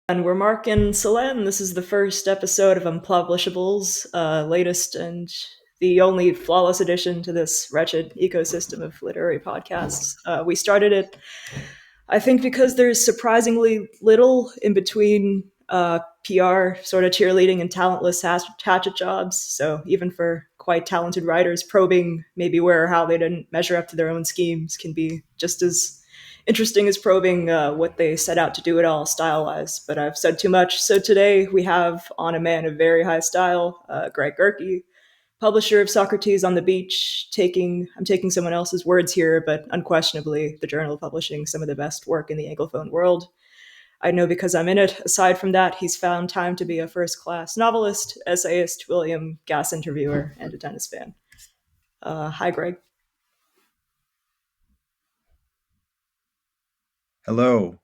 And we're Mark and Selene. This is the first episode of Unpublishables, latest and the only flawless addition to this wretched ecosystem of literary podcasts. We started it, I think, because there's surprisingly little in between PR, sort of cheerleading, and talentless hatchet jobs. So even for quite talented writers, probing maybe where or how they didn't measure up to their own schemes can be just as interesting as probing what they set out to do at all style-wise. But I've said too much. So today we have on a man of very high style, Gerke, publisher of Socrates on the Beach. I'm taking someone else's words here, but unquestionably the journal publishing some of the best work in the Anglophone world. I know because I'm in it. Aside from that, he's found time to be a first-class novelist, essayist, William Gas interviewer, and a tennis fan. Hi, Greg. Hello.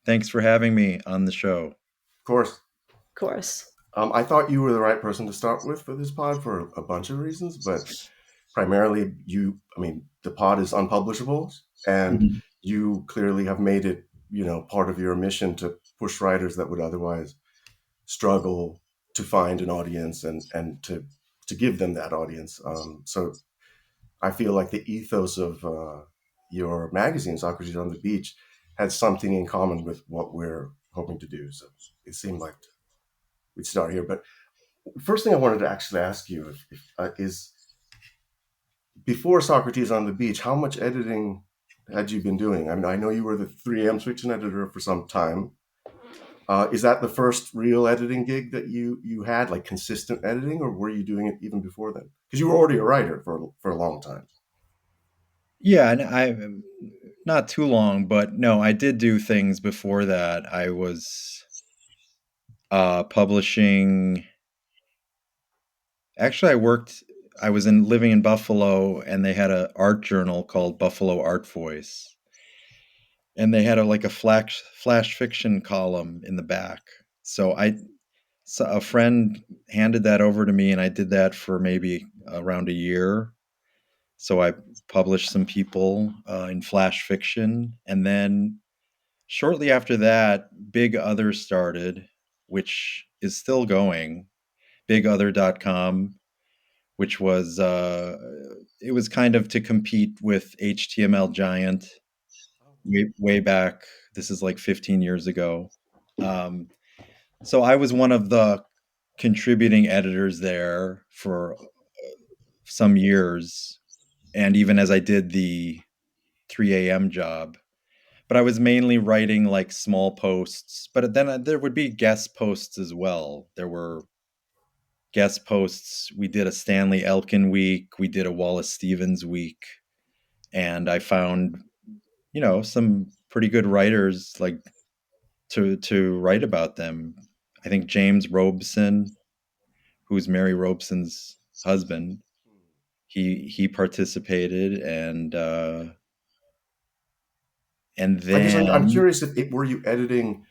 Thanks for having me on the show. Of course. Of course. I thought you were the right person to start with for this pod for a bunch of reasons, but primarily the pod is Unpublishables, and you clearly have made it, part of your mission to push writers that would otherwise struggle to find an audience and to give them that audience. So I feel like the ethos of your magazine, Socrates on the Beach, has something in common with what we're hoping to do. So it seemed like we'd start here. But first thing I wanted to actually ask you is, before Socrates on the Beach, how much editing had you been doing? I mean, I know you were the 3AM fiction editor for some time. Is that the first real editing gig that you had, like consistent editing, or were you doing it even before then? Because you were already a writer for a long time. Yeah, and I not too long, but no, I did do things before that. I was publishing. Actually, I was living in Buffalo, and they had an art journal called Buffalo Art Voice, and they had a flash fiction column in the back. So a friend handed that over to me, and I did that for maybe around a year. So I published some people in flash fiction, and then shortly after that, Big Other started, which is still going. BigOther.com, which was it was kind of to compete with HTML Giant way back. This is like 15 years ago. So I was one of the contributing editors there for some years, and even as I did the 3 a.m. job. But I was mainly writing like small posts, but then there would be guest posts as well. There were guest posts. We did a Stanley Elkin week, we did a Wallace Stevens week, and I found, some pretty good writers like to write about them. I think James Robeson, who's Mary Robeson's husband, he participated, and I guess I'm then curious were you editing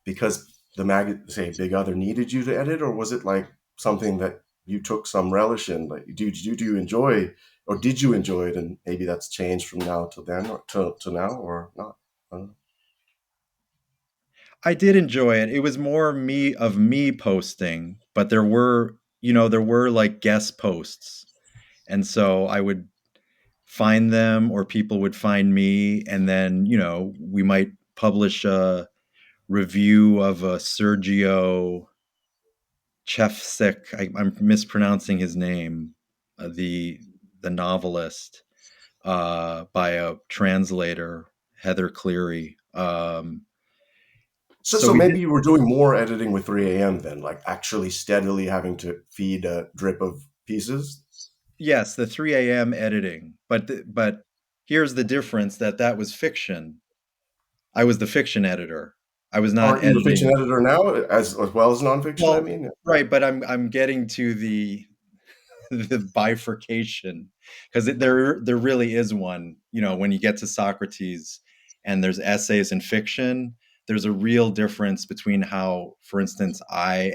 because the say Big Other needed you to edit, or was it like something that you took some relish in? Like, do you enjoy, or did you enjoy it, and maybe that's changed from now to then, or to now, or not? I don't know. I did enjoy it. It was more me posting, but there were like guest posts. And so I would find them or people would find me, and then, we might publish a review of a Sergio Chefsik. I'm mispronouncing his name, the novelist, by a translator, Heather Cleary. So So we maybe did. you were doing more editing with 3 a.m. then, like actually steadily having to feed a drip of pieces. Yes, the 3 a.m. editing, but here's the difference: that was fiction. I was the fiction editor. I was not Aren't you a fiction editing. editor now, as well as nonfiction? I Well, mean, right, but I'm getting to the the bifurcation, because there really is one. When you get to Socrates, and there's essays and fiction, there's a real difference between how, for instance, I've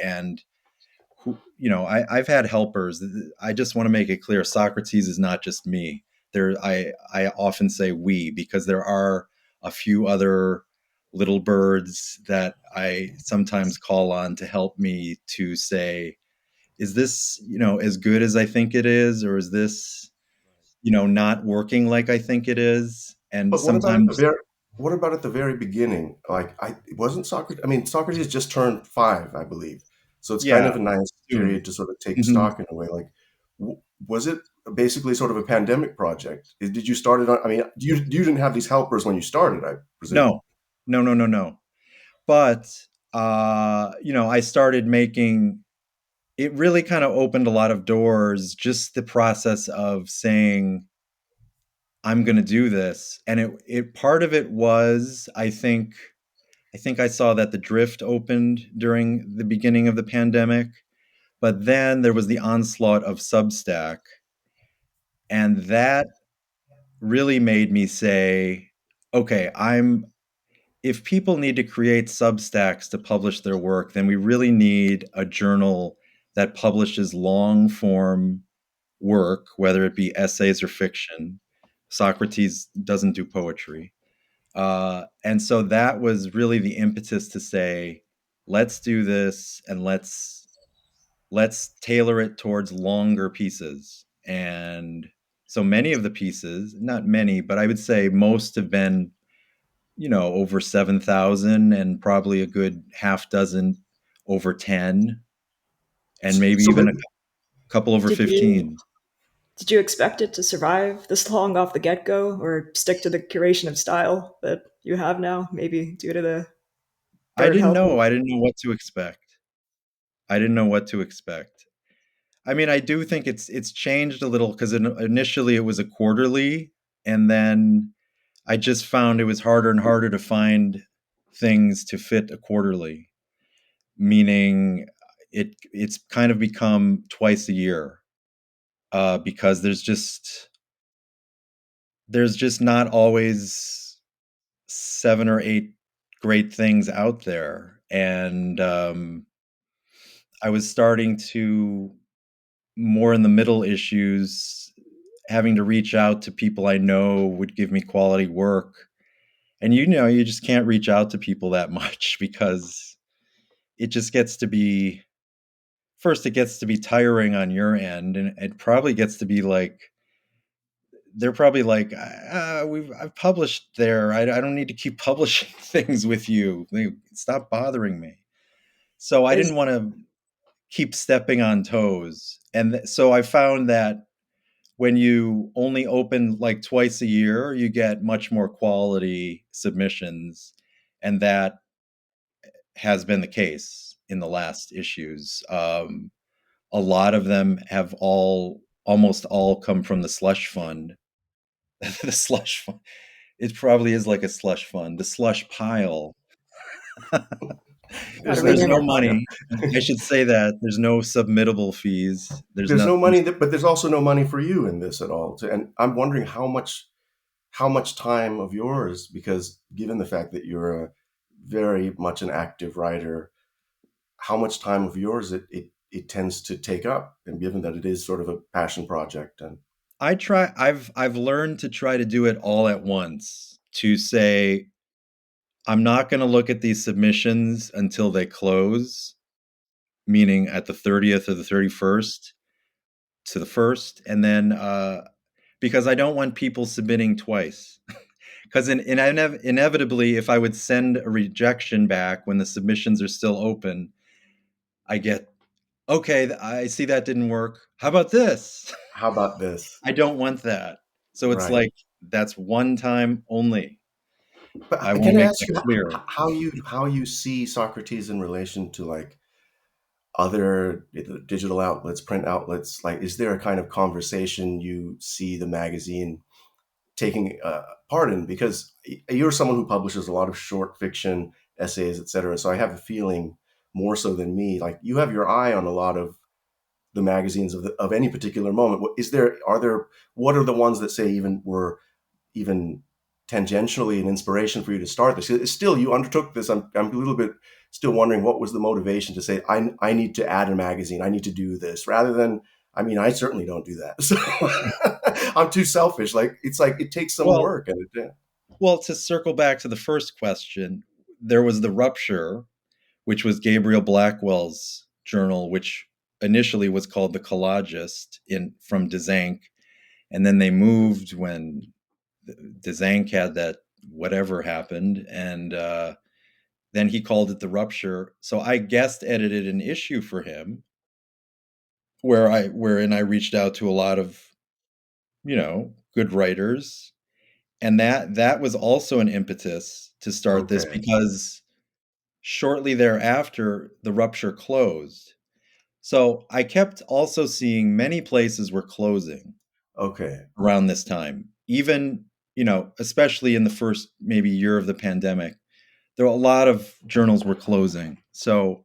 had helpers. I just want to make it clear: Socrates is not just me. I often say we, because there are a few other little birds that I sometimes call on to help me to say, is this, as good as I think it is, or is this, not working like I think it is? And But what about at the sometimes, very what about at the very beginning? Like, I wasn't Socrates. I mean, Socrates just turned 5, I believe. So it's kind yeah, of a nice soon. period to sort of take Mhm. stock in a way. Like, was it basically sort of a pandemic project? Did you start it on? I mean, you didn't have these helpers when you started, I presume. No, no, no, no, no. But, I started making it really kind of opened a lot of doors, just the process of saying, I'm going to do this. And it part of it was, I think I saw that the drift opened during the beginning of the pandemic, but then there was the onslaught of Substack. And that really made me say, okay, if people need to create Substacks to publish their work, then we really need a journal that publishes long form work, whether it be essays or fiction. Socrates doesn't do poetry. And so that was really the impetus to say, let's do this and let's tailor it towards longer pieces. And so many of the pieces, not many, but I would say most have been, over 7,000, and probably a good half dozen over 10, and maybe So even a maybe couple over Did you 15. did you expect it to survive this long off the get go, or stick to the curation of style that you have now? Maybe due to the I bird didn't help. know. I didn't know what to expect. I didn't know what to expect. I mean, I do think it's changed a little because initially it was a quarterly, and then I just found it was harder and harder to find things to fit a quarterly, meaning it's kind of become twice a year, because there's just not always 7 or 8 great things out there. And I was starting to, more in the middle issues, having to reach out to people I know would give me quality work. And you just can't reach out to people that much because it just gets to be, first, it gets to be tiring on your end, and it probably gets to be like, they're probably like, I've published there. I don't need to keep publishing things with you. Stop bothering me. So I Is didn't want to keep stepping on toes. And so I found that when you only open like twice a year, you get much more quality submissions. And that has been the case in the last issues. A lot of them have almost all come from the slush fund. The slush fund. It probably is like a slush fund, the slush pile. gotta There's rename no our yeah. podcast. money. I should say that there's no submittable fees. There's There's no nothing. money, but there's also no money for you in this at all. And I'm wondering how much time of yours, because given the fact that you're a very much an active writer, how much time of yours it tends to take up, and given that it is sort of a passion project. And I've learned to try to do it all at once, to say, I'm not going to look at these submissions until they close, meaning at the 30th or the 31st to the 1st, and then because I don't want people submitting twice. Because inevitably, if I would send a rejection back when the submissions are still open, I get, okay, I see that didn't work. How about this? how about this? I don't want that. So it's Right. like, that's one time only. But I want can to I make ask that you clear. how you see Socrates in relation to like other digital outlets, print outlets? Like, is there a kind of conversation you see the magazine taking part in? Because you're someone who publishes a lot of short fiction, essays, etc. So I have a feeling, more so than me, like you have your eye on a lot of the magazines of any particular moment. What are the ones that say even were even tangentially an inspiration for you to start this? It's still, you undertook this. I'm a little bit still wondering what was the motivation to say, I need to add a magazine. I need to do this, rather than, I mean, I certainly don't do that. So I'm too selfish. Like, it's like, it takes some Well, work. And it, yeah. well, to circle back to the first question, there was The Rupture, which was Gabriel Blackwell's journal, which initially was called The Collagist from Desank, and then they moved when Desank had that whatever happened, and then he called it The Rupture. So I guest edited an issue for him wherein I reached out to a lot of, good writers, and that was also an impetus to start this, Okay. because shortly thereafter The Rupture closed. So I kept also seeing many places were closing Okay. around this time. Even, especially in the first maybe year of the pandemic, there were a lot of journals were closing. So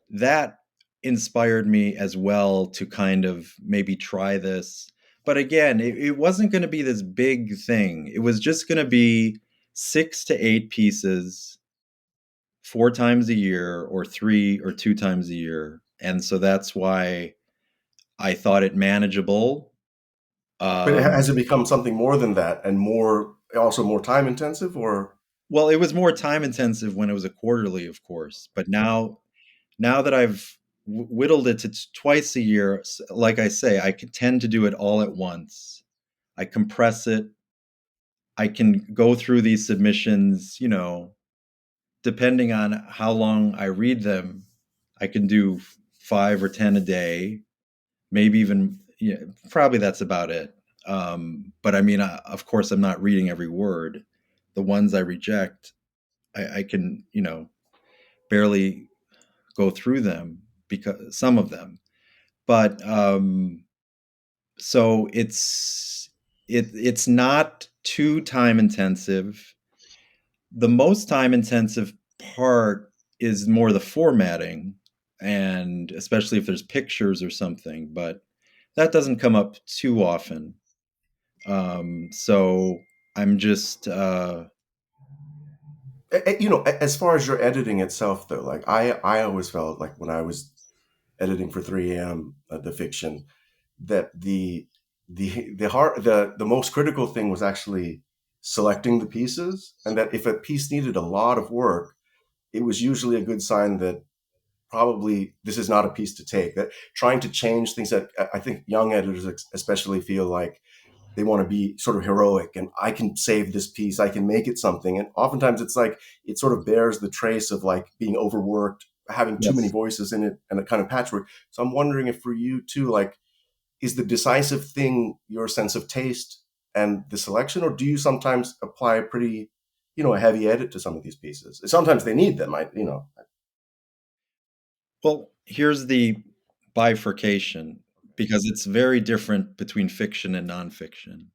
that inspired me as well to kind of maybe try this. But again, it wasn't going to be this big thing. It was just going to be 6 to 8 pieces 4 times a year, or 3 or 2 times a year. And so that's why I thought it manageable. But Um, has it become something more than that, and also more time intensive, or? well, it was more time intensive when it was a quarterly, of course. But now that I've whittled it to twice a year, like I say, I can tend to do it all at once. I compress it. I can go through these submissions, depending on how long I read them. I can do 5 or 10 a day, maybe even, probably that's about it. But I mean, of course, I'm not reading every word. The ones I reject, I can, barely go through them, because some of them. But so it's not too time intensive. The most time intensive part is more the formatting, and especially if there's pictures or something, but that doesn't come up too often. So I'm just As far as your editing itself, though, like I always felt like when I was editing for 3 a.m. The fiction, that the most critical thing was actually selecting the pieces, and that if a piece needed a lot of work, it was usually a good sign that probably this is not a piece to take. That trying to change things, that I think young editors especially feel like they want to be sort of heroic, and I can save this piece, I can make it something. And oftentimes it's like it sort of bears the trace of like being overworked, having too many yes. voices in it, and a kind of patchwork. So I'm wondering if for you too, like, is the decisive thing your sense of taste and the selection, or do you sometimes apply a pretty, a heavy edit to some of these pieces? Sometimes they need them. Well, here's the bifurcation, because it's very different between fiction and nonfiction.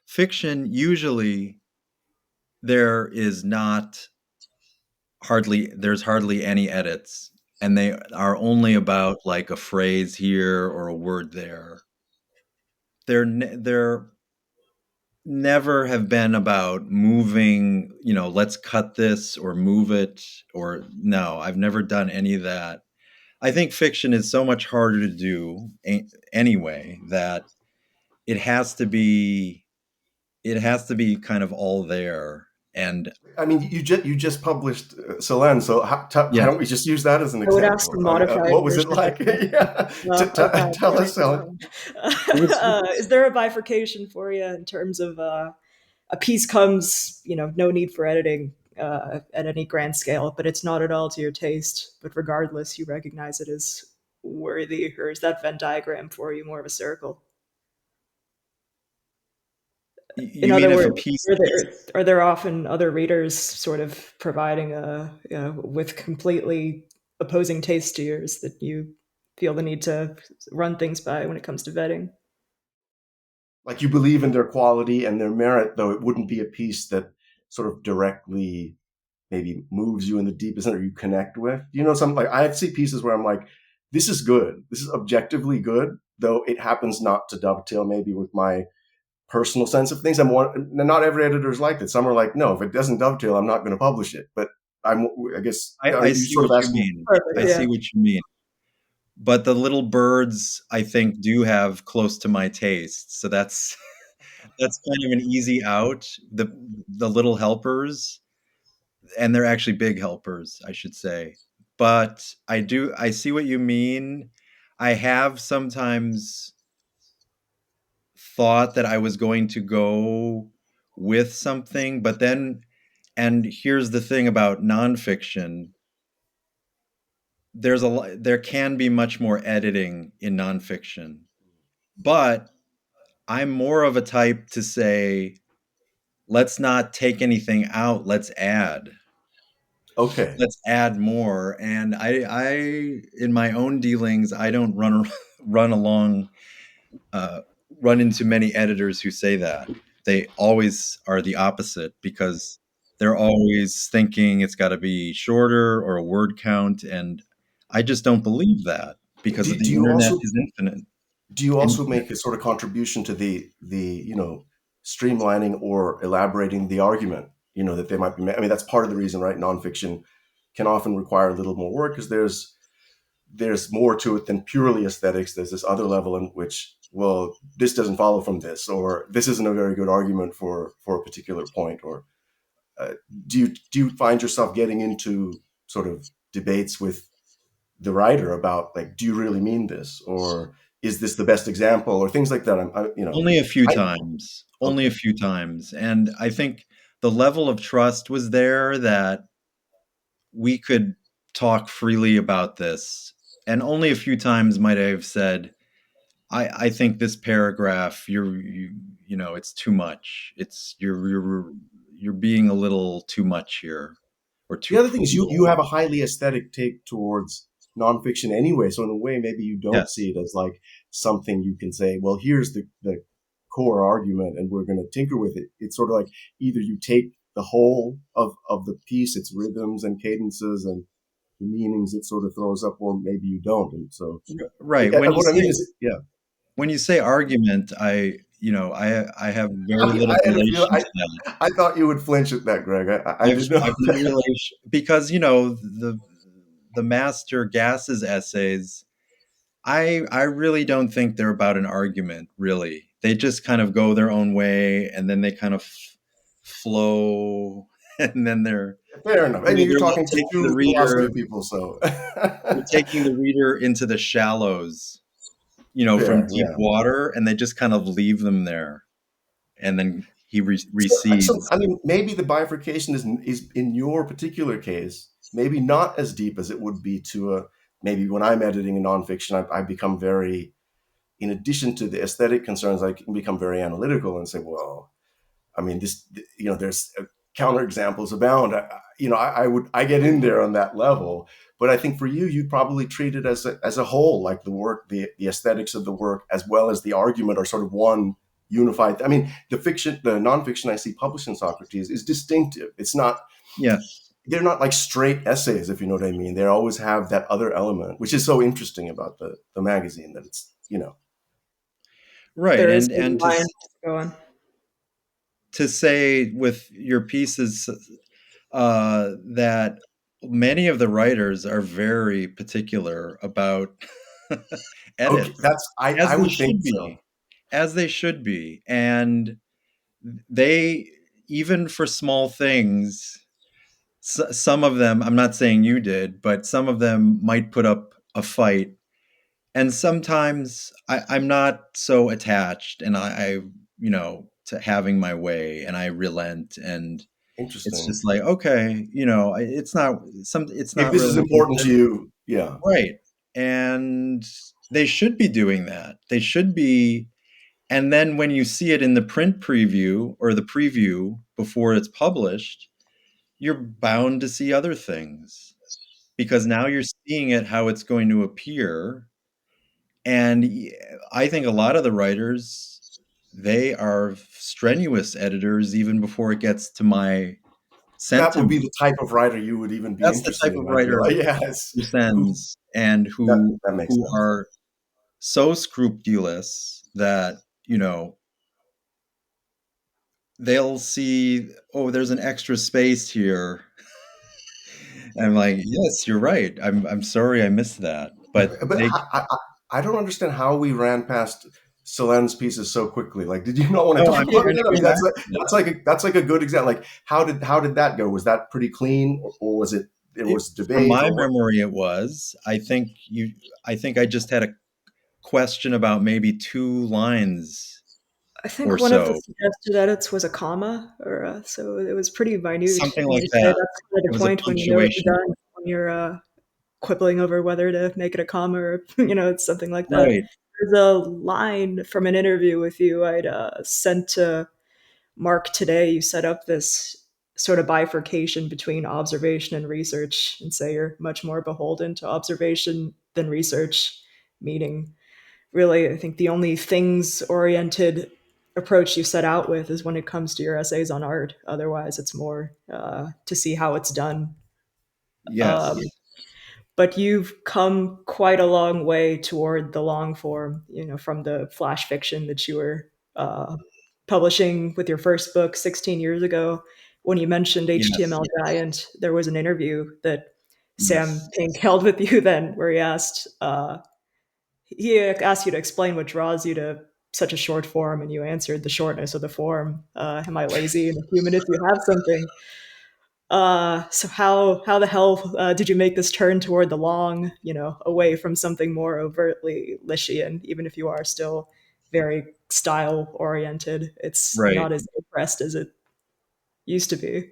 Fiction, usually there is not there's hardly any edits, and they are only about like a phrase here or a word there. They're never have been about moving, let's cut this or move it, or no, I've never done any of that. I think fiction is so much harder to do anyway, that it has to be it has to be kind of all there. And I mean, you just published Selene, so why yes, don't we just use that as an I would ask the example? modified What was it version of like? that. Yeah, Okay, tell right. us, Selene. it was Is there a bifurcation for you in terms of a piece comes, no need for editing at any grand scale, but it's not at all to your taste, but regardless, you recognize it as worthy, or is that Venn diagram for you more of a circle? In you other mean if a words, piece are there often other readers sort of providing with completely opposing tastes to yours that you feel the need to run things by when it comes to vetting? Like, you believe in their quality and their merit, though it wouldn't be a piece that sort of directly maybe moves you in the deepest end, or you connect with. Something like I see pieces where I'm like, this is good. This is objectively good, though it happens not to dovetail maybe with my personal sense of things. Not every editor is like that. Some are like, no, if it doesn't dovetail, I'm not going to publish it. But I guess, are I you see sort what of you asking? mean. I Perfect. see Yeah. what you mean. But the little birds, I think, do have close to my taste. So that's that's kind of an easy out. The little helpers, and they're actually big helpers, I should say. But I see what you mean. I have sometimes thought that I was going to go with something, but then, and here's the thing about nonfiction, there can be much more editing in nonfiction, but I'm more of a type to say, let's not take anything out, Okay. let's add more. And I in my own dealings, I don't run along uh, run into many editors who say that. They always are the opposite because they're always thinking it's got to be shorter or a word count, and I just don't believe that because Do, the do you internet also is infinite. do you also Infinite. make a sort of contribution to the streamlining or elaborating the argument, that they might be I mean, that's part of the reason, right? Nonfiction can often require a little more work because there's more to it than purely aesthetics. There's this other level in which, well, this doesn't follow from this, or this isn't a very good argument for a particular point. Or uh, do you find yourself getting into sort of debates with the writer about, like, do you really mean this, or is this the best example, or things like that? Only a few I times, only a Okay. few times, and I think the level of trust was there that we could talk freely about this, and only a few times might I have said, I think this paragraph, you know, it's too much. It's you're being a little too much here, or The too other thing is you cruel. have a highly aesthetic take towards nonfiction anyway. So in a way, maybe you don't Yes. see it as like something you can say, well, here's the core argument and we're going to tinker with it. It's sort of like either you take the whole of the piece, its rhythms and cadences and the meanings it sort of throws up, or maybe you don't. And so Right. When you what I mean say is, yeah, argument, I have very I little had a feel. relation to that. I thought you would flinch at that, Greg. I didn't know. I've no relation because the Master Gases essays, I really don't think they're about an argument, really. They just kind of go their own way, and then they kind of flow, and then Fair enough. And you're talking to taking the two philosophy reader people, so they're taking the reader into the shallows, from fair, deep yeah. water, and they just kind of leave them there, and then he So, recedes. I mean, maybe the bifurcation is in your particular case, maybe not as deep as it would be to a maybe when I'm editing a nonfiction, I become very, in addition to the aesthetic concerns, I can become very analytical and say, well, I mean, there's counterexamples abound. I get in there on that level, but I think for you, you'd probably treat it as a whole, like the work, the aesthetics of the work, as well as the argument, are sort of one unified. I mean, the nonfiction I see published in Socrates is distinctive. It's not, Yes, they're not like straight essays, if you know what I mean. They always have that other element, which is so interesting about the magazine, that it's. right, There is a and line. Go on. to say with your pieces that many of the writers are very particular about Okay, edits, that's I as they would think should so. be, and they, even for small things, some of them, I'm not saying you did, but some of them might put up a fight, and sometimes I'm not so attached, and to having my way, and I relent, and it's Interesting. just like, okay, it's If not this is really important to you, yeah. right. And they should be doing that. They should be. And then when you see it in the print preview or the preview before it's published, you're bound to see other things because now you're seeing it how it's going to appear. And I think a lot of the writers, they are strenuous editors even before it gets to my That would be sentiment. the type of writer you would even be That's the interested type of in, I feel writer like. Yes. who Who sends and that who that makes who sense. are so scrupulous that, they'll see, oh, there's an extra space here. And I'm like, yes, you're right. I'm sorry I missed that. But But they I don't understand how we ran past. Solen's pieces so quickly? Like, did you not want to Oh, talk I'm about sure it? to I mean, go back to that. that's like a good example. Like, how did that go? Was that pretty clean, or was it there was From debate, my or what? memory, it was. I think I just had a question about maybe 2 lines I or think one of the so, suggested edits was a comma, or so it was pretty minute. something And like you say that. that's kind of It the was a point when you know it's punctuation. done, when you're quibbling over whether to make it a comma or it's something like that. Right. There's a line from an interview with you I'd sent to Mark today. You set up this sort of bifurcation between observation and research, and say you're much more beholden to observation than research, meaning really, I think the only things oriented approach you set out with is when it comes to your essays on art. Otherwise, it's more to see how it's done. Um, Yes. but you've come quite a long way toward the long form, from the flash fiction that you were uh, publishing with your first book 16 years ago. When you mentioned Yes. HTML Giant, there was an interview that Sam Yes. Pink held with you then, where he asked you to explain what draws you to such a short form, and you answered the shortness of the form. Am I lazy? In a few minutes, you have something. So how the hell did you make this turn toward the long, away from something more overtly Lishian, even if you are still very style oriented? It's Right. not as impressed as it used to be.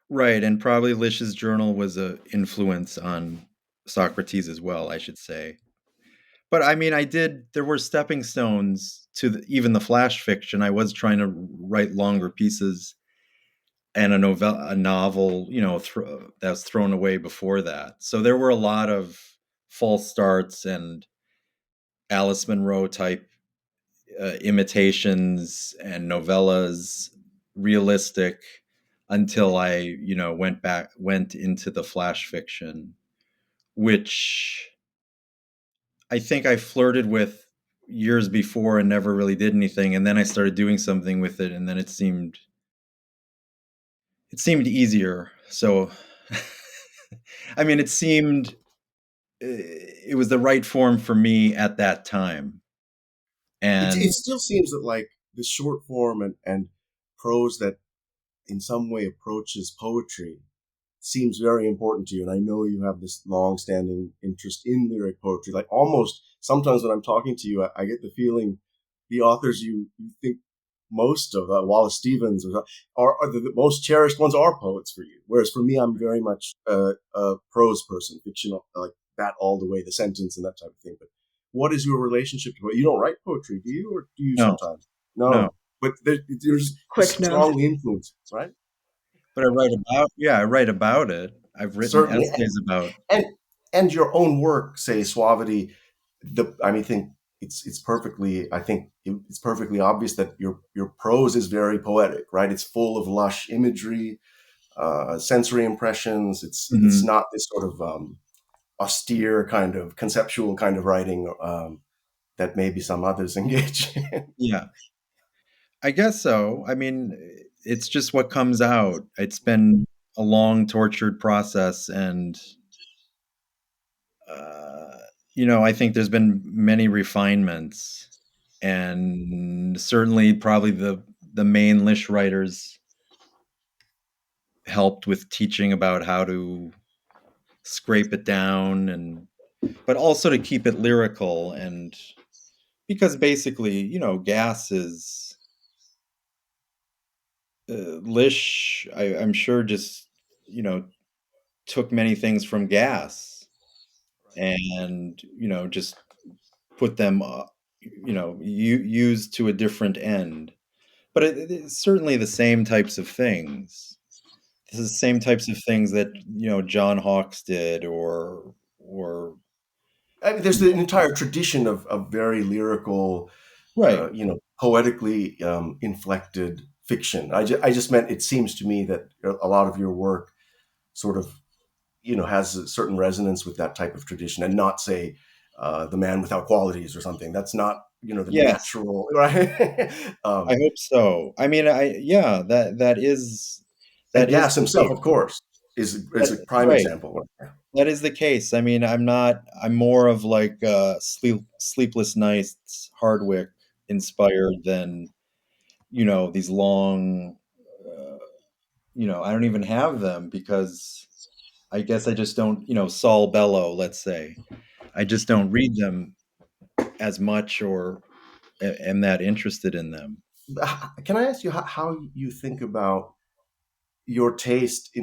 Right. And probably Lish's journal was a influence on Socrates as well, I should say. But I mean, there were stepping stones to even the flash fiction. I was trying to write longer pieces and a novel, that was thrown away before that. So there were a lot of false starts and Alice Munro type imitations and novellas, realistic, until I, went into the flash fiction, which I think I flirted with years before and never really did anything. And then I started doing something with it, and then it seemed easier. So, I mean, it was the right form for me at that time. It And still seems that like the short form and prose that in some way approaches poetry seems very important to you. And I know you have this long-standing interest in lyric poetry. Like almost sometimes when I'm talking to you, I get the feeling the authors you think most of, Wallace Stevens, are the most cherished ones are poets for you. Whereas for me, I'm very much a prose person, fictional, like that all the way, the sentence and that type of thing. But what is your relationship to it? You don't write poetry, do you? Or do you no, sometimes? no. No. But there's Quick no. strongly influenced, right? But I write about it. I've written Certainly. essays about. and and your own work, say suavity. I mean, think it's perfectly. I think it's perfectly obvious that your prose is very poetic, right? It's full of lush imagery, sensory impressions. It's Mhm. not this sort of austere kind of conceptual kind of writing that maybe some others engage in. Yeah, I guess so. I mean, it's just what comes out. It's been a long, tortured process, and uh, I think there's been many refinements, and certainly, probably the main Lish writers helped with teaching about how to scrape it down, and but also to keep it lyrical, and because basically, gas is Lish. I'm sure just you know took many things from gas and just put them used to a different end, but it's certainly the same types of things. This is the same types of things that John Hawkes did, or I mean, there's an entire tradition of very lyrical, right. poetically inflected fiction. I just meant it seems to me that a lot of your work sort of has a certain resonance with that type of tradition, and not say the man without qualities or something. That's not the Yes, natural, right? I hope so. I mean, yeah, that And is Gas the himself, thing. of course, is That, a prime right. example. that is the case. I mean, I'm more of like Sleepless Nights Hardwick inspired than, these long, uh, I don't even have them because I guess I just don't, Saul Bellow, let's say. I just don't read them as much or am that interested in them. Can I ask you how you think about your taste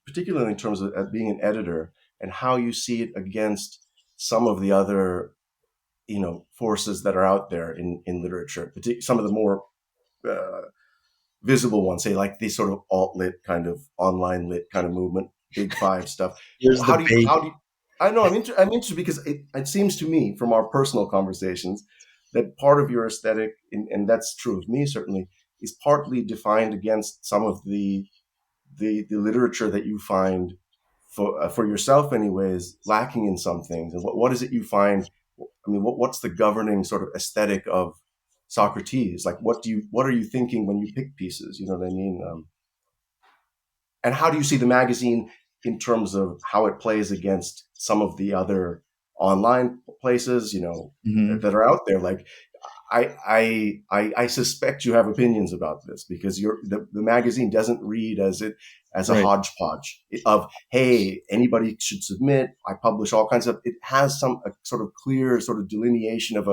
particularly in terms of being an editor, and how you see it against some of the other forces that are out there in literature, some of the more uh, visible ones, say like the sort of alt lit kind of online lit kind of movement, big five stuff. Here's the bait. How do you, I know I'm interested because it seems to me from our personal conversations that part of your aesthetic, and that's true of me certainly, is partly defined against some of the literature that you find for yourself anyways lacking in some things. And what is it you find? I mean, what's the governing sort of aesthetic of Socrates? Like, what are you thinking when you pick pieces? You know what I mean? And how do you see the magazine in terms of how it plays against some of the other online places, Mhm. that are out there? Like, I suspect you have opinions about this because the magazine doesn't read as a Right. hodgepodge of, hey, anybody should submit. I publish all kinds of. It has a sort of clear sort of delineation of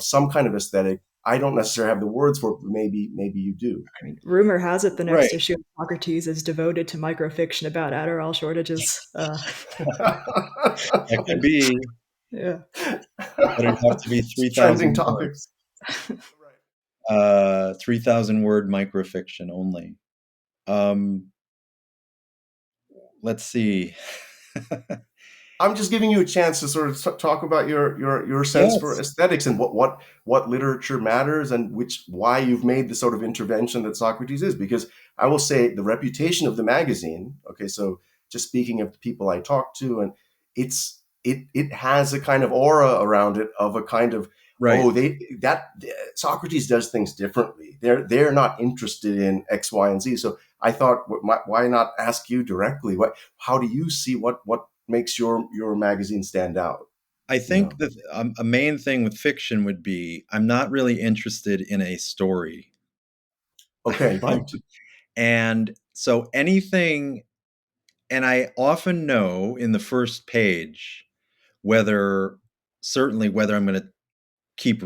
some kind of aesthetic. I don't necessarily have the words for it, but maybe you do. I mean, rumor has it the next Right. issue of Socrates is devoted to microfiction about Adderall shortages. That could be, Yeah. but it'd have to be Trending 3,000 topics. words. 3,000 word microfiction only. Um, let's see. I'm just giving you a chance to sort of talk about your sense for Yes. aesthetics and what literature matters, and why you've made the sort of intervention that Socrates is. Because I will say the reputation of the magazine. Okay, so just speaking of the people I talk to, and it has a kind of aura around it of a kind of, Right. oh, that Socrates does things differently. They're not interested in X, Y, and Z. So I thought, why not ask you directly? How do you see what makes your magazine stand out? I You think know. that a main thing with fiction would be I'm not really interested in a story. Okay, right. And so anything, and I often know in the first page whether, certainly whether I'm going to keep,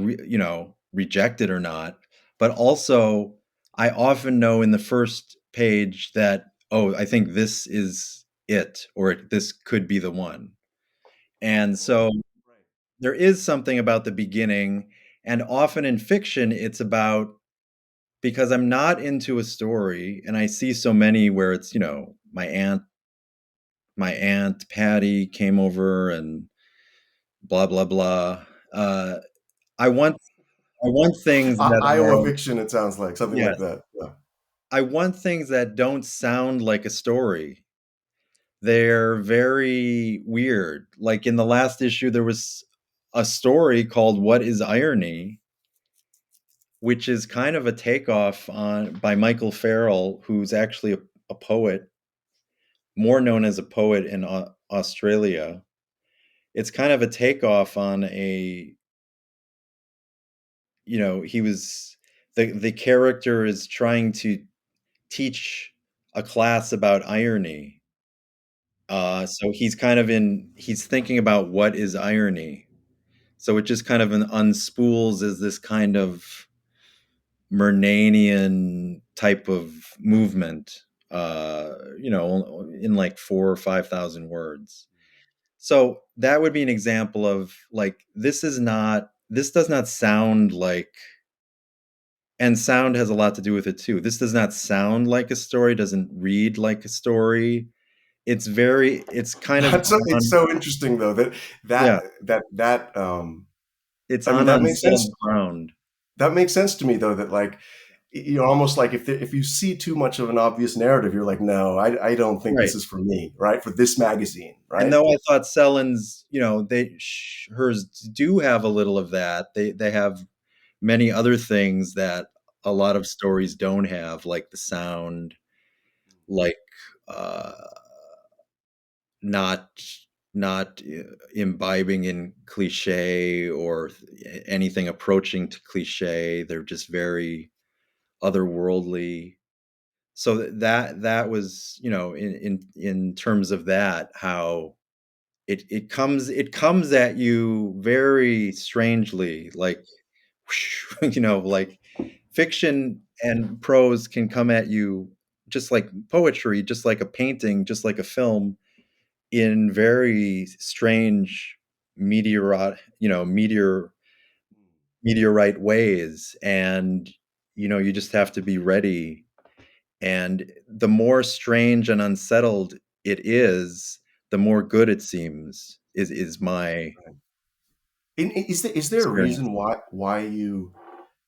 reject it or not. But also, I often know in the first page that, oh, I think this is it, or this could be the one. And so there is something about the beginning. And often in fiction, it's about, because I'm not into a story and I see so many where it's, my aunt Patty came over and blah blah blah. Uh, I want I want things that Iowa are, fiction. It sounds like something like yes, that. Yeah. I want things that don't sound like a story. They're very weird. Like in the last issue, there was a story called "What Is Irony," which is kind of a takeoff on by Michael Farrell, who's actually a poet, more known as a poet in Australia. It's kind of a takeoff on a, he was, the character is trying to teach a class about irony. So he's thinking about what is irony. So it just kind of unspools as this kind of Murnanian type of movement, in like 4 or 5,000 words. So that would be an example of like, this does not sound like, and sound has a lot to do with it too. This does not sound like a story, doesn't read like a story. It's kind of It's on, so interesting though yeah, that it's I mean, on that makes sense. unsettled ground. That makes sense to me though. That like, you're almost like, if you see too much of an obvious narrative, you're like, no, I don't think Right. this is for me, right? For this magazine, And right? though I thought Sellen's, hers do have a little of that. They have many other things that a lot of stories don't have, like the sound, like uh, not not imbibing in cliche or anything approaching to cliche. They're just very otherworldly. So that was, in terms of that, how it comes at you very strangely, like like fiction and prose can come at you just like poetry, just like a painting, just like a film, in very strange meteorite ways. And you just have to be ready. And the more strange and unsettled it is, the more good it seems, is my Is there a experience. reason why you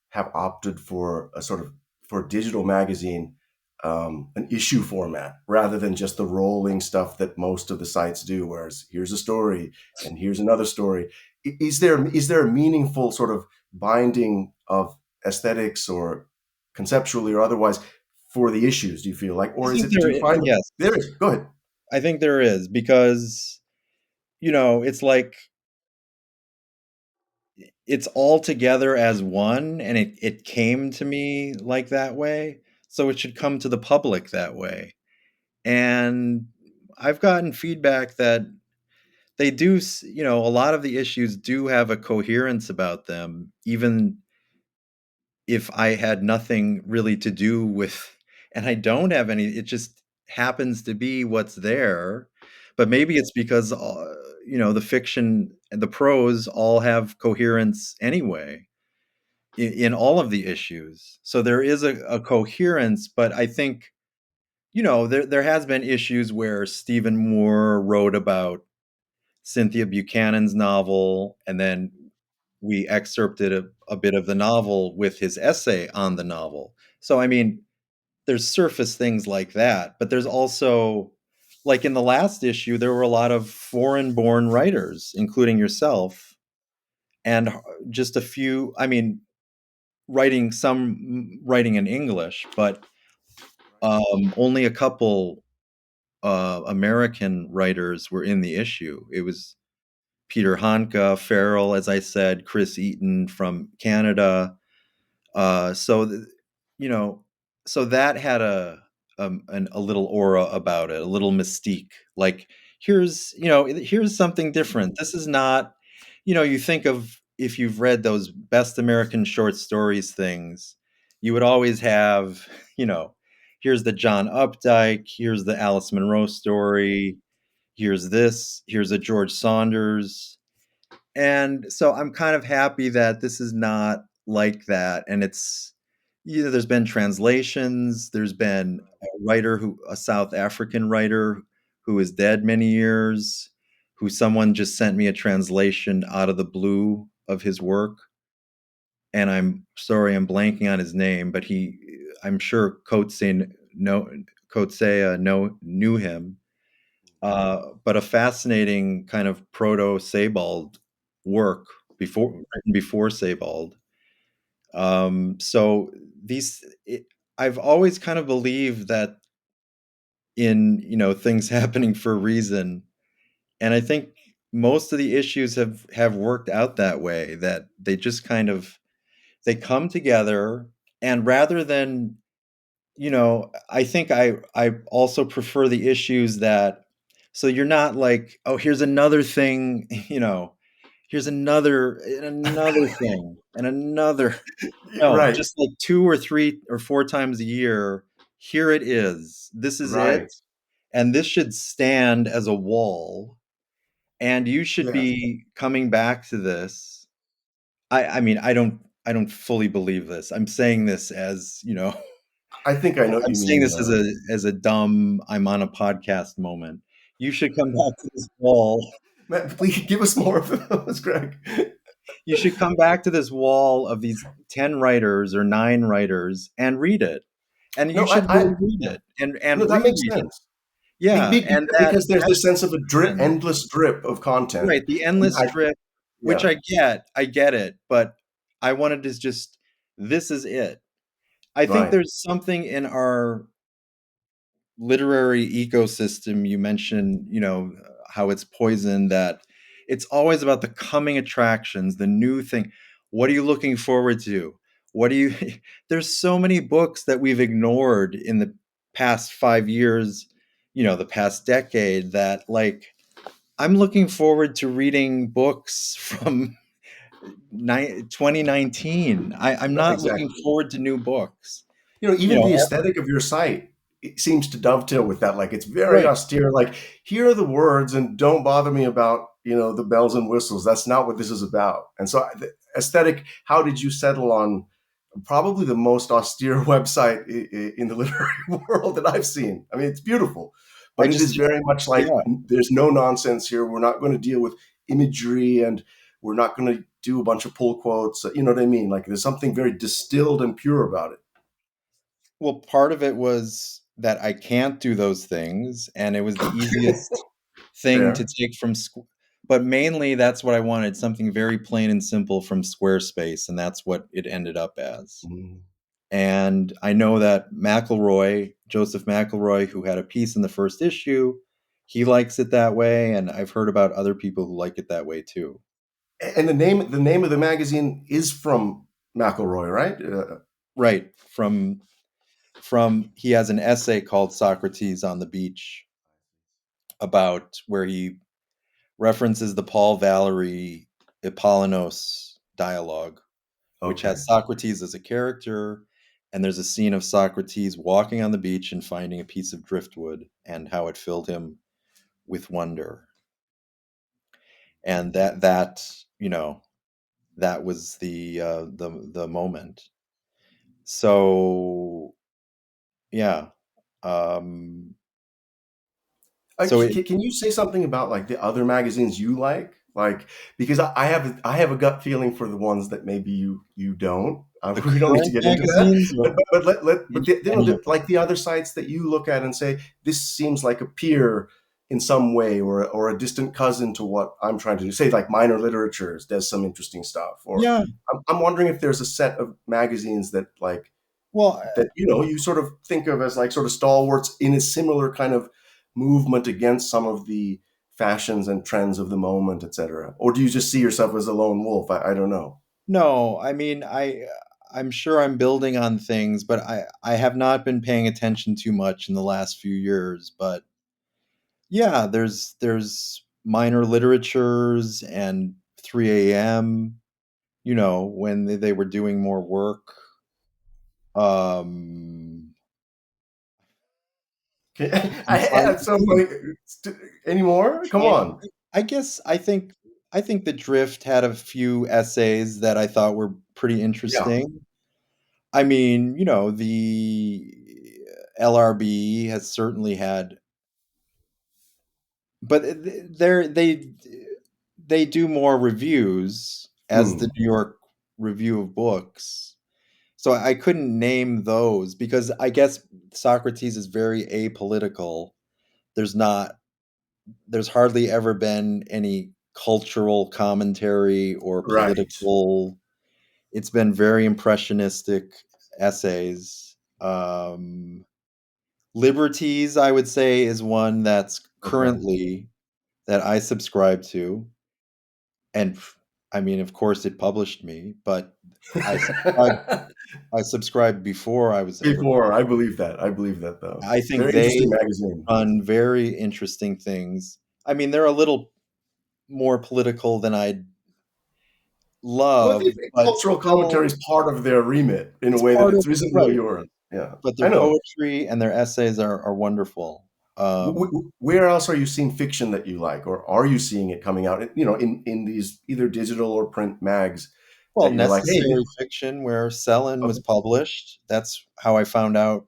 have opted for a sort of for a digital magazine, an issue format rather than just the rolling stuff that most of the sites do, whereas here's a story and here's another story? Is there a meaningful sort of binding of aesthetics or conceptually or otherwise for the issues? Do you feel like, I or is think it? Do you find them? yes, There is. Go ahead. I think there is, because it's like it's all together as one, and it came to me like that way, so it should come to the public that way. And I've gotten feedback that they do, a lot of the issues do have a coherence about them, even if I had nothing really to do with, and I don't have any, it just happens to be what's there. But maybe it's because the fiction and the prose all have coherence anyway, in all of the issues. So there is a coherence. But I think, there has been issues where Stephen Moore wrote about Cynthia Buchanan's novel, and then we excerpted a bit of the novel with his essay on the novel. So, I mean, there's surface things like that, but there's also, like in the last issue, there were a lot of foreign born writers, including yourself, and just a few, I mean, writing in English, but only a couple American writers were in the issue. It was Peter Hanke, Farrell, as I said, Chris Eaton from Canada. So you know, so that had a little aura about it, a little mystique. Like, here's something different. This is not, you think of, if you've read those best American short stories things, you would always have, you know, here's the John Updike, here's the Alice Munro story, here's this, here's a George Saunders. And so I'm kind of happy that this is not like that. And it's, there's been translations. There's been a South African writer who is dead many years, who someone just sent me a translation out of the blue of his work. And I'm sorry, I'm blanking on his name, but I'm sure knew him. But a fascinating kind of proto Sebald work, written before Sebald. So I've always kind of believed that in, things happening for a reason, and I think most of the issues have worked out that way. That they just kind of, they come together, and rather than, I think I also prefer the issues that, so you're not like, oh, here's another thing, here's another thing and another. No, Right. just like 2 or 3 or 4 times a year, here it is. This is it, Right. and this should stand as a wall, and you should Yes. be coming back to this. I mean, I don't fully believe this. I'm saying this as, I think I know what I'm you saying mean. this as a dumb, I'm on a podcast moment. You should come back to this wall. Matt, please give us more of those, Greg. You should come back to this wall of these 10 writers or 9 writers and read it. And you No, should really read yeah. it and No, that makes reread it. sense. Yeah, and Because there's this that's sense of a endless drip of content. right, the And endless drip, which yeah, I get it, but I wanted to just, this is it. I think right. there's something in our literary ecosystem, you mentioned, how it's poisoned, that it's always about the coming attractions, the new thing. What are you looking forward to? What do you There's so many books that we've ignored in the past 5 years, the past decade, that like I'm looking forward to reading books from 2019. I'm No, not looking exactly. forward to new books. You Even know, the aesthetic of your site, it seems to dovetail with that. Like it's very right. austere. Like here are the words, and don't bother me about the bells and whistles. That's not what this is about. And so, the aesthetic. How did you settle on probably the most austere website in the literary world that I've seen? I mean, it's beautiful, I but it is just very much like Yeah. there's no nonsense here. We're not going to deal with imagery, and we're not going to do a bunch of pull quotes. You know what I mean? Like there's something very distilled and pure about it. Well, part of it was that I can't do those things, and it was the easiest thing to Fair. take from but mainly that's what I wanted, something very plain and simple from Squarespace, and that's what it ended up as. Mm. And I know that Joseph McElroy, who had a piece in the first issue, he likes it that way, and I've heard about other people who like it that way too. And the name of the magazine is from McElroy, right? Right. From he has an essay called Socrates on the Beach, about where he references the Paul Valery Apollonos dialogue, which Okay. has Socrates as a character. And there's a scene of Socrates walking on the beach and finding a piece of driftwood, and how it filled him with wonder. And that was the moment. So yeah. Um, so it Can you say something about like the other magazines you like because I have a gut feeling for the ones that maybe you don't. The We don't need to current get into that, magazines, or but any of them. like the other sites that you look at and say this seems like a peer in some way, or a distant cousin to what I'm trying to do. Say like Minor Literatures does some interesting stuff, or Yeah. I'm wondering if there's a set of magazines that like Well, that you sort of think of as like sort of stalwarts in a similar kind of movement against some of the fashions and trends of the moment, etc. Or do you just see yourself as a lone wolf? I don't know. no, I mean, I'm sure I'm building on things, but I have not been paying attention too much in the last few years. But yeah, there's Minor Literatures and 3 a.m. When they were doing more work. Um, I'm trying It's to so think. funny. Anymore? Come Trying, on. I guess I think the Drift had a few essays that I thought were pretty Yeah. interesting. I mean, the LRB has certainly had, but they do more reviews, as the Hmm. New York Review of Books. So I couldn't name those because I guess Socrates is very apolitical. There's not there's hardly ever been any cultural commentary or Right. political. It's been very impressionistic essays. Liberties, I would say, is one that's Okay. currently that I subscribe to, and I mean, of course, it published me, but I subscribed. I subscribed before I was ever. Before, I believe that. I believe that though. I think Very they interesting magazine. run very interesting things. I mean, they're a little more political than I'd Well, I love, think but cultural commentary still, is part of their remit in a it's way that part it of isn't really right. yours. Yeah, But I their know. poetry and their essays are wonderful. Where else are you seeing fiction that you like, or are you seeing it coming out? In these either digital or print mags Well, that you're like, hey, Necessary Fiction, where Selin was okay, published. That's how I found out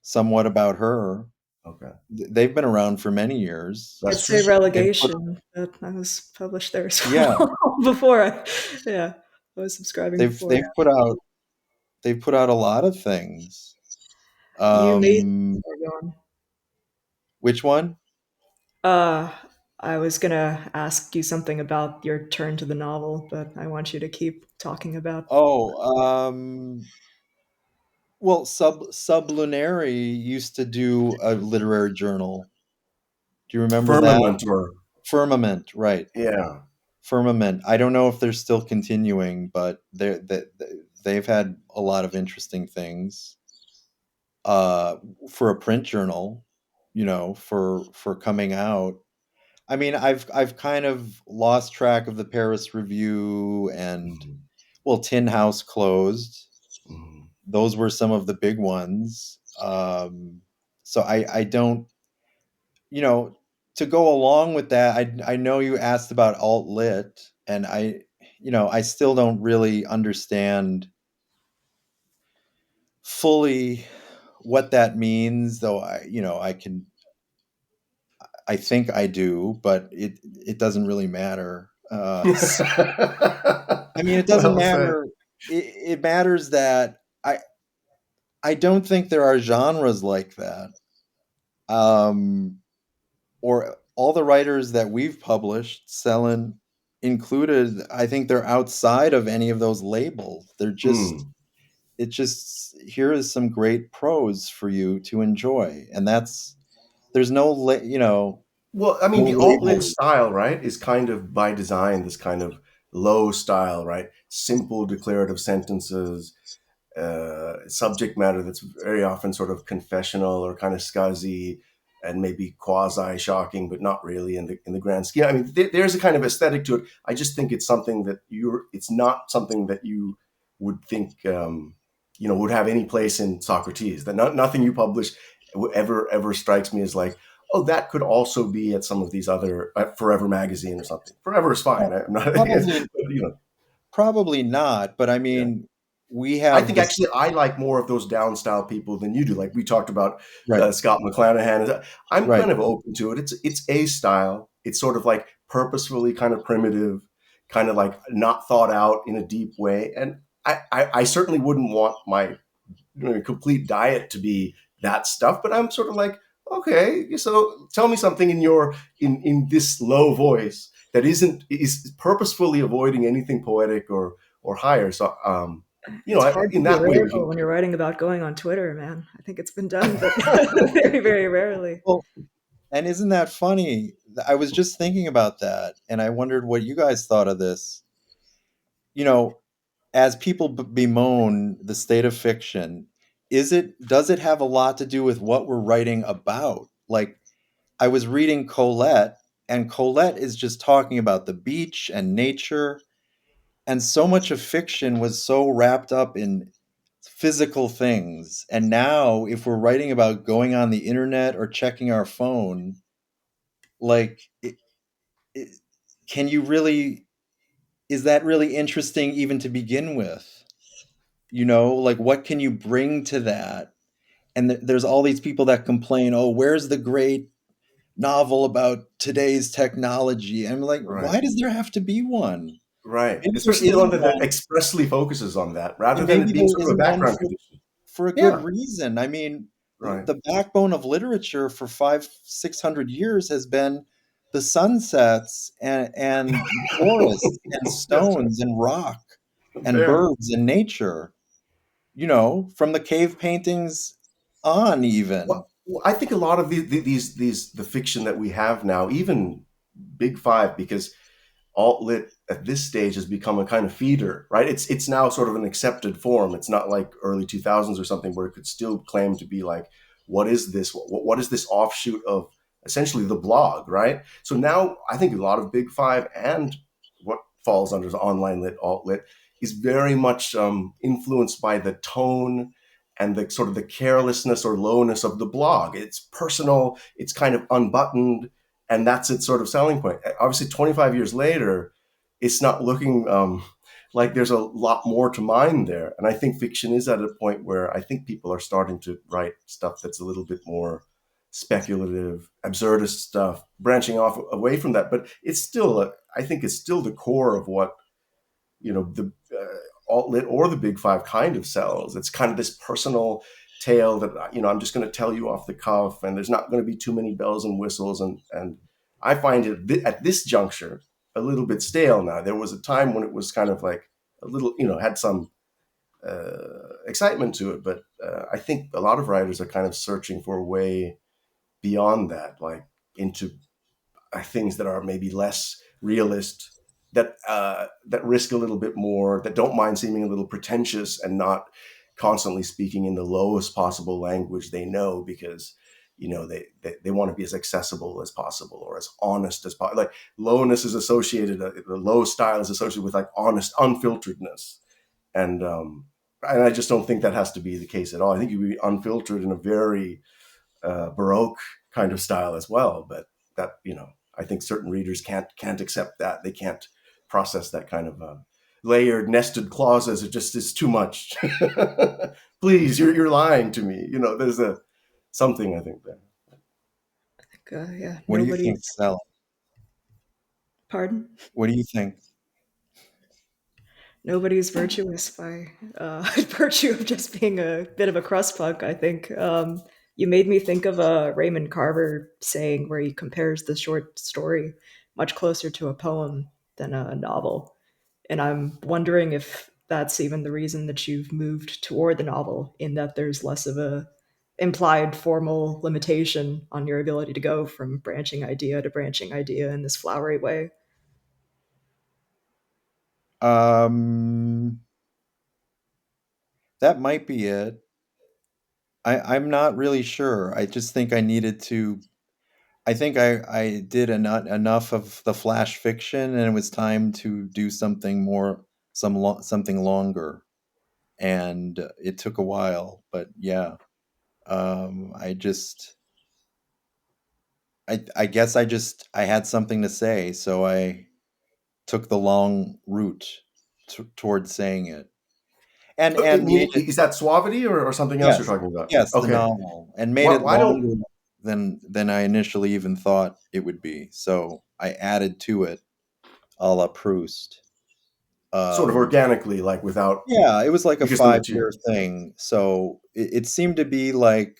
somewhat about her. okay, They've been around for many years. that's I'd say true. They've put relegation. That I was published there as Yeah, well before. Yeah, I was subscribing they've before. they've put out they've put out a lot of things. You made. Um, Sorry, go on. which one? Uh, I was gonna ask you something about your turn to the novel, but I want you to keep talking about. Oh, Well, Sublunary used to do a literary journal. Do you remember that? Firmament, or Firmament, right. yeah. Firmament. I don't know if they're still continuing, but they've had a lot of interesting things uh, for a print journal, for coming out. I mean, I've kind of lost track of the Paris Review and, Mhm. well, Tin House closed. Mhm. Those were some of the big ones. So I don't, you know, to go along with that, I know you asked about alt lit, and I still don't really understand fully what that means, though I think I do, but it doesn't really matter. I mean, it doesn't Well said. matter. It matters that I don't think there are genres like that. Or all the writers that we've published, Selin included, I think they're outside of any of those labels. Mm. Here is some great prose for you to enjoy, and there's Well, I mean, no the alt lit labels. style, right, is kind of by design this kind of low style, right? Simple declarative sentences, subject matter that's very often sort of confessional or kind of scuzzy and maybe quasi shocking, but not really in the grand scheme. I mean, there's a kind of aesthetic to it. I just think it's something that it's not something that you would think, would have any place in Socrates. That nothing you publish ever strikes me as like, oh, that could also be at some of these other Forever magazine or something. Forever is fine. I'm not, Probably, but. probably not. But I Yeah. mean, we I have think this, actually I like more of those down style people than you do. Like we talked about right, Scott McClanahan. I'm right. kind of open to it. It's a style. It's sort of like purposefully kind of primitive, kind of like not thought out in a deep way. And I certainly wouldn't want my complete diet to be that stuff. But I'm sort of like, okay, so tell me something in this low voice that is purposefully avoiding anything poetic or higher. So It's hard to in be that way we lyrical can. when you're writing about going on Twitter, man. I think it's been done, but very, very rarely. Well, and isn't that funny? I was just thinking about that, and I wondered what you guys thought of this. You know, as people bemoan the state of fiction, does it have a lot to do with what we're writing about? Like, I was reading Colette, and Colette is just talking about the beach and nature, and so much of fiction was so wrapped up in physical things. And now, if we're writing about going on the internet or checking our phone, like, it, can you really? Is that really interesting even to begin with? Like, what can you bring to that? And there's all these people that complain, oh, where's the great novel about today's technology? I'm like, Right. why does there have to be one? Right. Maybe there Especially the one isn't that one, expressly focuses on that rather and than maybe it being there sort of a isn't one background condition. for a good Yeah. reason. I mean, Right. the backbone of literature for 500-600 years has been the sunsets and forests and That's right. stones and rock and Fair. birds and nature, from the cave paintings on even. Well, I think a lot of these the fiction that we have now, even Big Five, because alt lit at this stage has become a kind of feeder, right? It's now sort of an accepted form. It's not like early 2000s or something where it could still claim to be like, what is this? What is this offshoot of essentially the blog, right? So now I think a lot of Big Five and what falls under the online lit, alt lit, is very much influenced by the tone and the sort of the carelessness or lowness of the blog. It's personal. It's kind of unbuttoned, and that's its sort of selling point. Obviously, 25 years later, it's not looking like there's a lot more to mine there. And I think fiction is at a point where I think people are starting to write stuff that's a little bit more speculative, absurdist stuff, branching off away from that. But it's still, I think it's still the core of what the alt lit or the Big Five kind of sells. It's kind of this personal tale that I'm just going to tell you off the cuff, and there's not going to be too many bells and whistles. And I find it at this juncture a little bit stale now. There was a time when it was kind of like a little, had some excitement to it. But I think a lot of writers are kind of searching for a way beyond that, like into things that are maybe less realist, that risk a little bit more, that don't mind seeming a little pretentious, and not constantly speaking in the lowest possible language they know, because they want to be as accessible as possible, or as honest as possible. Like lowness is associated, the low style is associated with like honest unfilteredness, and I just don't think that has to be the case at all. I think you can be unfiltered in a very Baroque kind of style as well. But that, I think certain readers can't accept that. They can't process that kind of layered, nested clauses. It just is too much. Please, you're lying to me. There's a something, I think, there. Yeah, What do you think, nobody's. Sally? Pardon? What do you think? Nobody's virtuous by virtue of just being a bit of a crustpunk, I think. You made me think of a Raymond Carver saying where he compares the short story much closer to a poem than a novel. And I'm wondering if that's even the reason that you've moved toward the novel, in that there's less of a implied formal limitation on your ability to go from branching idea to branching idea in this flowery way. Um, that might be it. I'm not really sure. I just think I needed to. I think I did enough of the flash fiction, and it was time to do something more, something longer. And it took a while, but yeah. I just, I guess I had something to say, so I took the long route towards saying it, and made Meaning, it. is that suavity, or something else you're Yes, talking about? yes, the Okay. novel, and made Why, it why don't longer than I initially even thought it would be. So I added to it, a la Proust. sort of Um, organically, like without, yeah, it was like a because the material. 5 year thing. So it seemed to be like,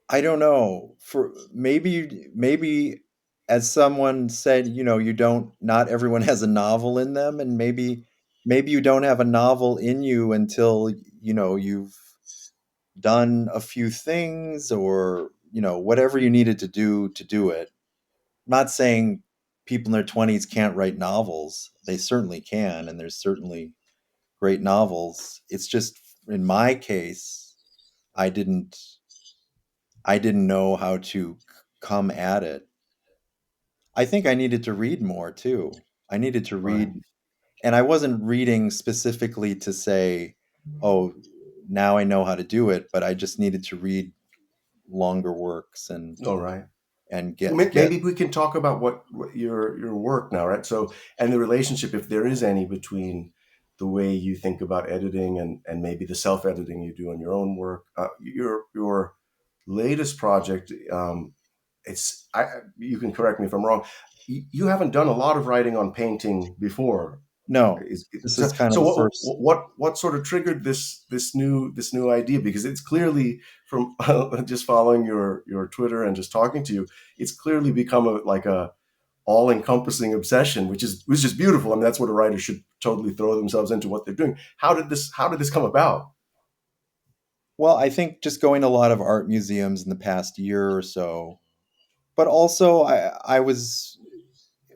I don't know, for maybe as someone said, you don't, not everyone has a novel in them, and maybe you don't have a novel in you until you've done a few things, or whatever you needed to do it. Not saying people in their 20s can't write novels. They certainly can, and there's certainly great novels. It's just, in my case, I didn't I didn't know how to come at it. I think I needed to read more too. I needed to Right. read, and I wasn't reading specifically to say, "Oh, now I know how to do it," but I just needed to read longer works, All right. and Well, get. maybe we can talk about what your work now, right? So, and the relationship, if there is any, between the way you think about editing, and maybe the self editing you do on your own work. Your latest project, you can correct me if I'm wrong. You haven't done a lot of writing on painting before. No, this is kind of So the what first. what sort of triggered this new idea? Because it's clearly, from just following your Twitter and just talking to you, it's clearly become a all encompassing obsession, which is beautiful. I mean, that's what a writer should totally throw themselves into, what they're doing. How did this come about? Well, I think just going to a lot of art museums in the past year or so, but also I was,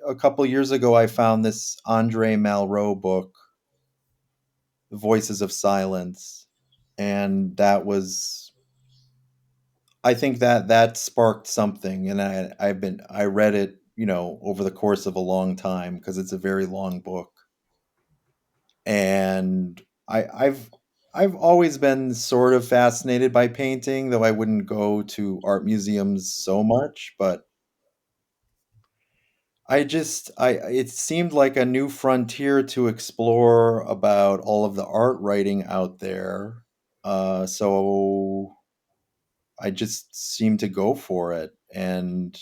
a couple years ago, I found this Andre Malraux book, The Voices of Silence, and that was, I think that sparked something, and I read it, over the course of a long time, because it's a very long book. And I've always been sort of fascinated by painting, though I wouldn't go to art museums so much, but I it seemed like a new frontier to explore about all of the art writing out there. So I just seemed to go for it, and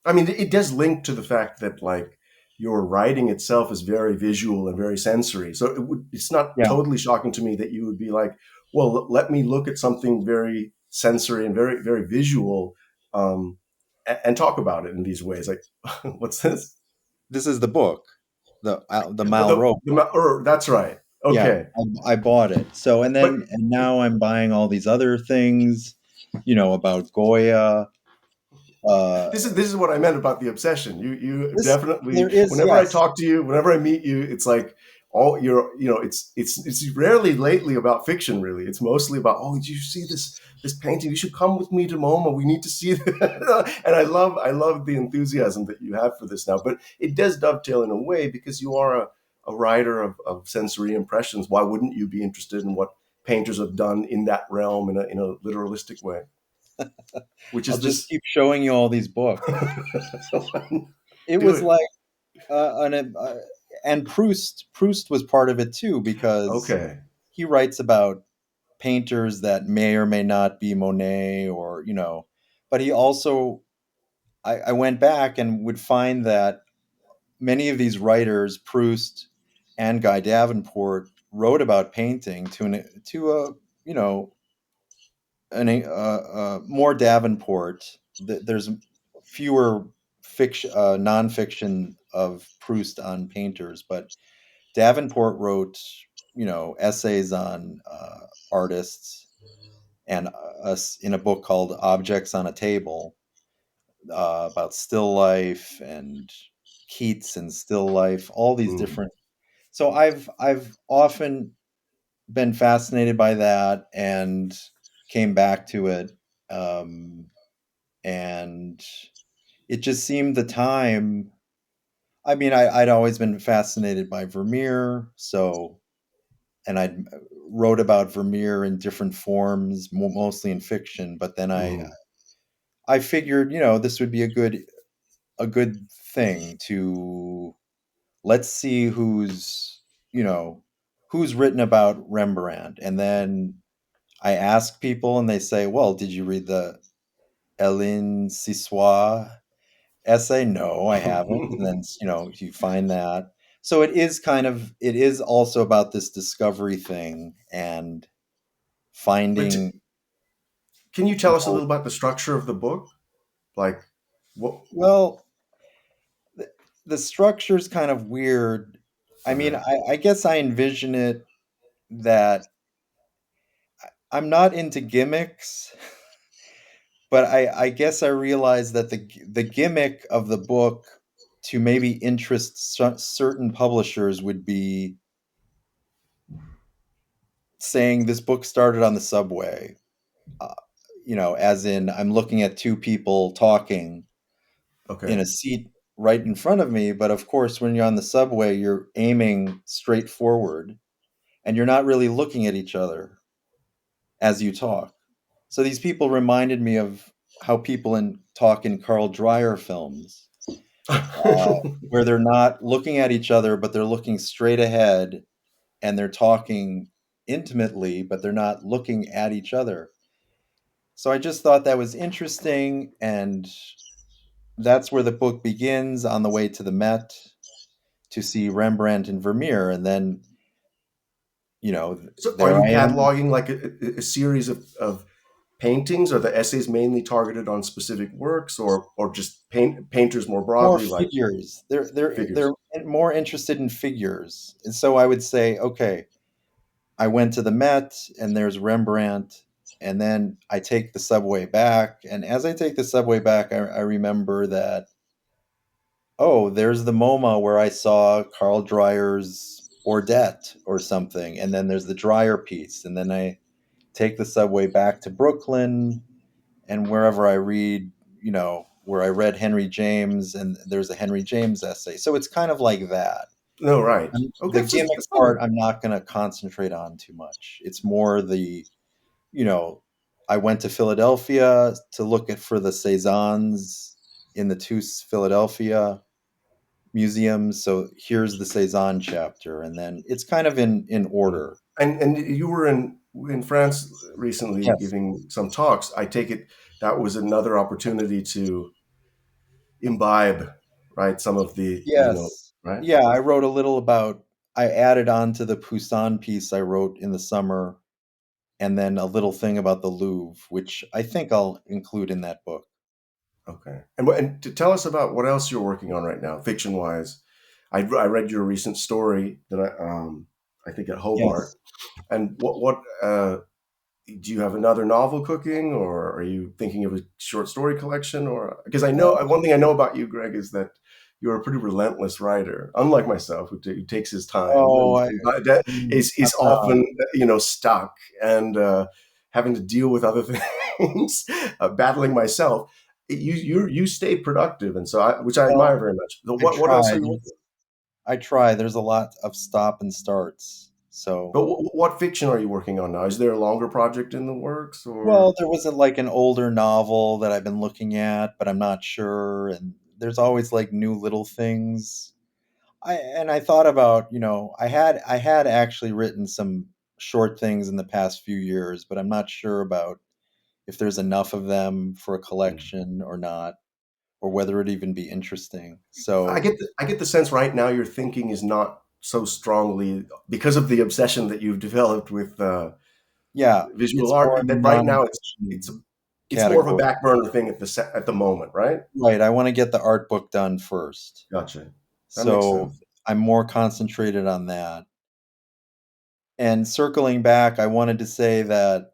I mean, it does link to the fact that, like, your writing itself is very visual and very sensory. So it's not yeah, totally shocking to me that you would be like, well, let me look at something very sensory and very, very visual, and talk about it in these ways. Like, what's this? this is the book, the The, Malraux book. that's right. Yeah, Okay, I bought it. So but and now I'm buying all these other things, about Goya. Uh, this is what I meant about the obsession. You this definitely. there is, Whenever I yes. talk to you, whenever I meet you, it's like all you're. It's rarely lately about fiction. Really, it's mostly about, oh, did you see this painting? You should come with me to MoMA. We need to see it. And I love the enthusiasm that you have for this now. But it does dovetail in a way because you are a writer of sensory impressions. Why wouldn't you be interested in what painters have done in that realm in a literalistic way? Which I'll is just this. keep showing you all these books. It Do was it. like and Proust was part of it too, because Okay. he writes about painters that may or may not be Monet, or but he also, I went back and would find that many of these writers, Proust and Guy Davenport, wrote about painting to a you know more Davenport. There's fewer fiction, nonfiction of Proust on painters, but Davenport wrote essays on artists, and us in a book called Objects on a Table, about still life and Keats and still life, all these Mm. different. So I've often been fascinated by that and came back to it, um, and it just seemed the time. I mean, I'd always been fascinated by Vermeer, so and I wrote about Vermeer in different forms, mostly in fiction. But then Mm. I figured, this would be a good thing to, let's see you know who's written about Rembrandt, and then I ask people, and they say, "Well, did you read the Hélène Sissois essay?" No, I haven't. And then you find that. So it is also about this discovery thing and But finding. can you tell us a little about the structure of the book? Like, what? Well, the, the structure's kind of weird. I mean, Okay. I guess I envision it that I'm not into gimmicks, but I guess I realized that the gimmick of the book to maybe interest certain publishers would be saying this book started on the subway. Uh, as in, I'm looking at two people talking in Okay. a seat right in front of me. But of course, when you're on the subway, you're aiming straight forward and you're not really looking at each other as you talk. So these people reminded me of how people talk in Carl Dreyer films, where they're not looking at each other, but they're looking straight ahead, and they're talking intimately, but they're not looking at each other. So I just thought that was interesting, and that's where the book begins, on the way to the Met to see Rembrandt and Vermeer, and then So, are there you I am. cataloging like a series of paintings? Are the essays mainly targeted on specific works, or just painters more More broadly, like figures. They're figures? more interested in figures, and so I would say, okay, I went to the Met, and there's Rembrandt, and then I take the subway back, and as I take the subway back, I remember that, oh, there's the MoMA where I saw Carl Dreyer's Ordette or something, and then there's the Dreyer piece, and then I take the subway back to Brooklyn, and wherever I read, where I read Henry James, and there's a Henry James essay. So it's kind of like that. No, right. The Okay, so gimmick that's part, not I'm not going to concentrate on too much. It's more you know, I went to Philadelphia to look for the Cezannes in the two Philadelphia museums. So here's the Cezanne chapter, and then it's kind of in order. and you were in France recently Yes. giving some talks. I take it that was another opportunity to imbibe, right, some of the, Yes. right. Yeah, I wrote a little about. I added on to the Poussin piece I wrote in the summer, and then a little thing about the Louvre, which I think I'll include in that book. Okay, and to tell us about what else you're working on right now, fiction wise. I read your recent story that I think at Hobart. Yes. And what do you have another novel cooking, or are you thinking of a short story collection? Or because I know one thing I know about you, Greg, is that you're a pretty relentless writer, unlike myself, who takes his time Oh, and that I'm is not. often stuck and having to deal with other things, battling myself. You stay productive, and so which I Well, admire very much. So I what else try. are you working on? I try. There's a lot of stop and starts. So, But what fiction are you working on now? Is there a longer project in the works, well, or there was like an older novel that I've been looking at, but I'm not sure. And there's always like new little things. I thought about, I had actually written some short things in the past few years, but I'm not sure about if there's enough of them for a collection or not, or whether it'd even be interesting. So, I get the sense right now your thinking is not so strongly because of the obsession that you've developed with yeah, visual it's art. more in the That right now it's a, nonfiction it's more of a category. back burner thing at the moment, right? Right, I want to get the art book done first. Gotcha. That makes So sense. I'm more concentrated on that. And circling back, I wanted to say that,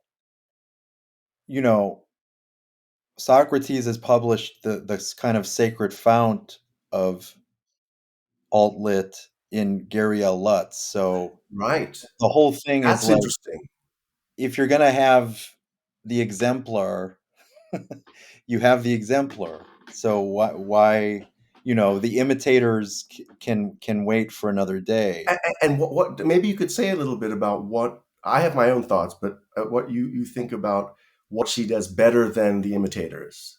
you know, Socrates has published this kind of sacred fount of alt lit in Gary L. Lutz. So Right. the whole thing is That's like, interesting. if you're gonna have the exemplar, you have the exemplar. So why the imitators can wait for another day. And what maybe you could say a little bit about what I have my own thoughts, but what you think about what she does better than the imitators.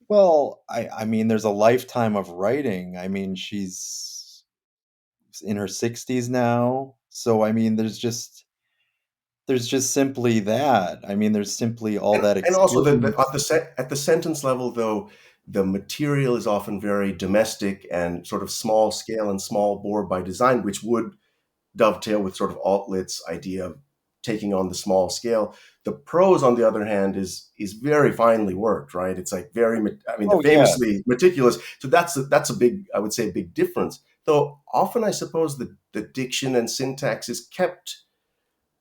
Well, I mean, there's a lifetime of writing. I mean, she's in her 60s now. So I mean, there's just simply that. I mean, there's simply all that And also experience. at the sentence level, though, the material is often very domestic and sort of small scale and small bore by design, which would dovetail with sort of Alt-Lit's idea of taking on the small scale. The prose, on the other hand, is very finely worked, right? It's like I mean, the Oh yeah. famously meticulous. So that's a big, I would say, a big difference. Though often I suppose the diction and syntax is kept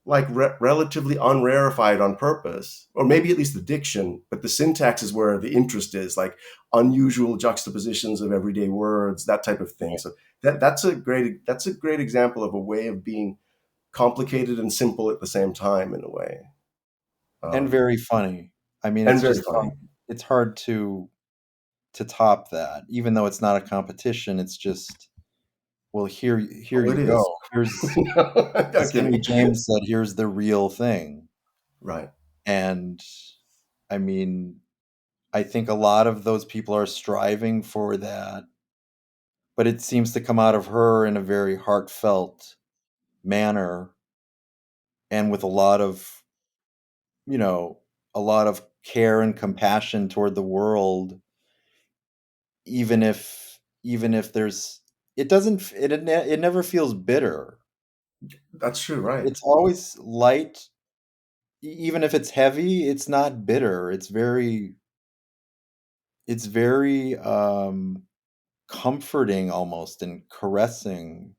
like relatively unrarefied on purpose, or maybe at least the diction, but the syntax is where the interest is, like unusual juxtapositions of everyday words, that type of thing. So that's a great example of a way of being complicated and simple at the same time in a way, And very funny. I mean, and it's very just funny. it's hard to top that. Even though it's not a competition, it's just, well, here Oh, it you is. go. Here's, I'm as Henry kidding. James said, here's the real thing. Right. And I mean, I think a lot of those people are striving for that, but it seems to come out of her in a very heartfelt manner and with you know, a lot of care and compassion toward the world, even if there's it doesn't it never feels bitter. That's true. Right. It's always light. Even if it's heavy, it's not bitter. It's very comforting almost, and caressing,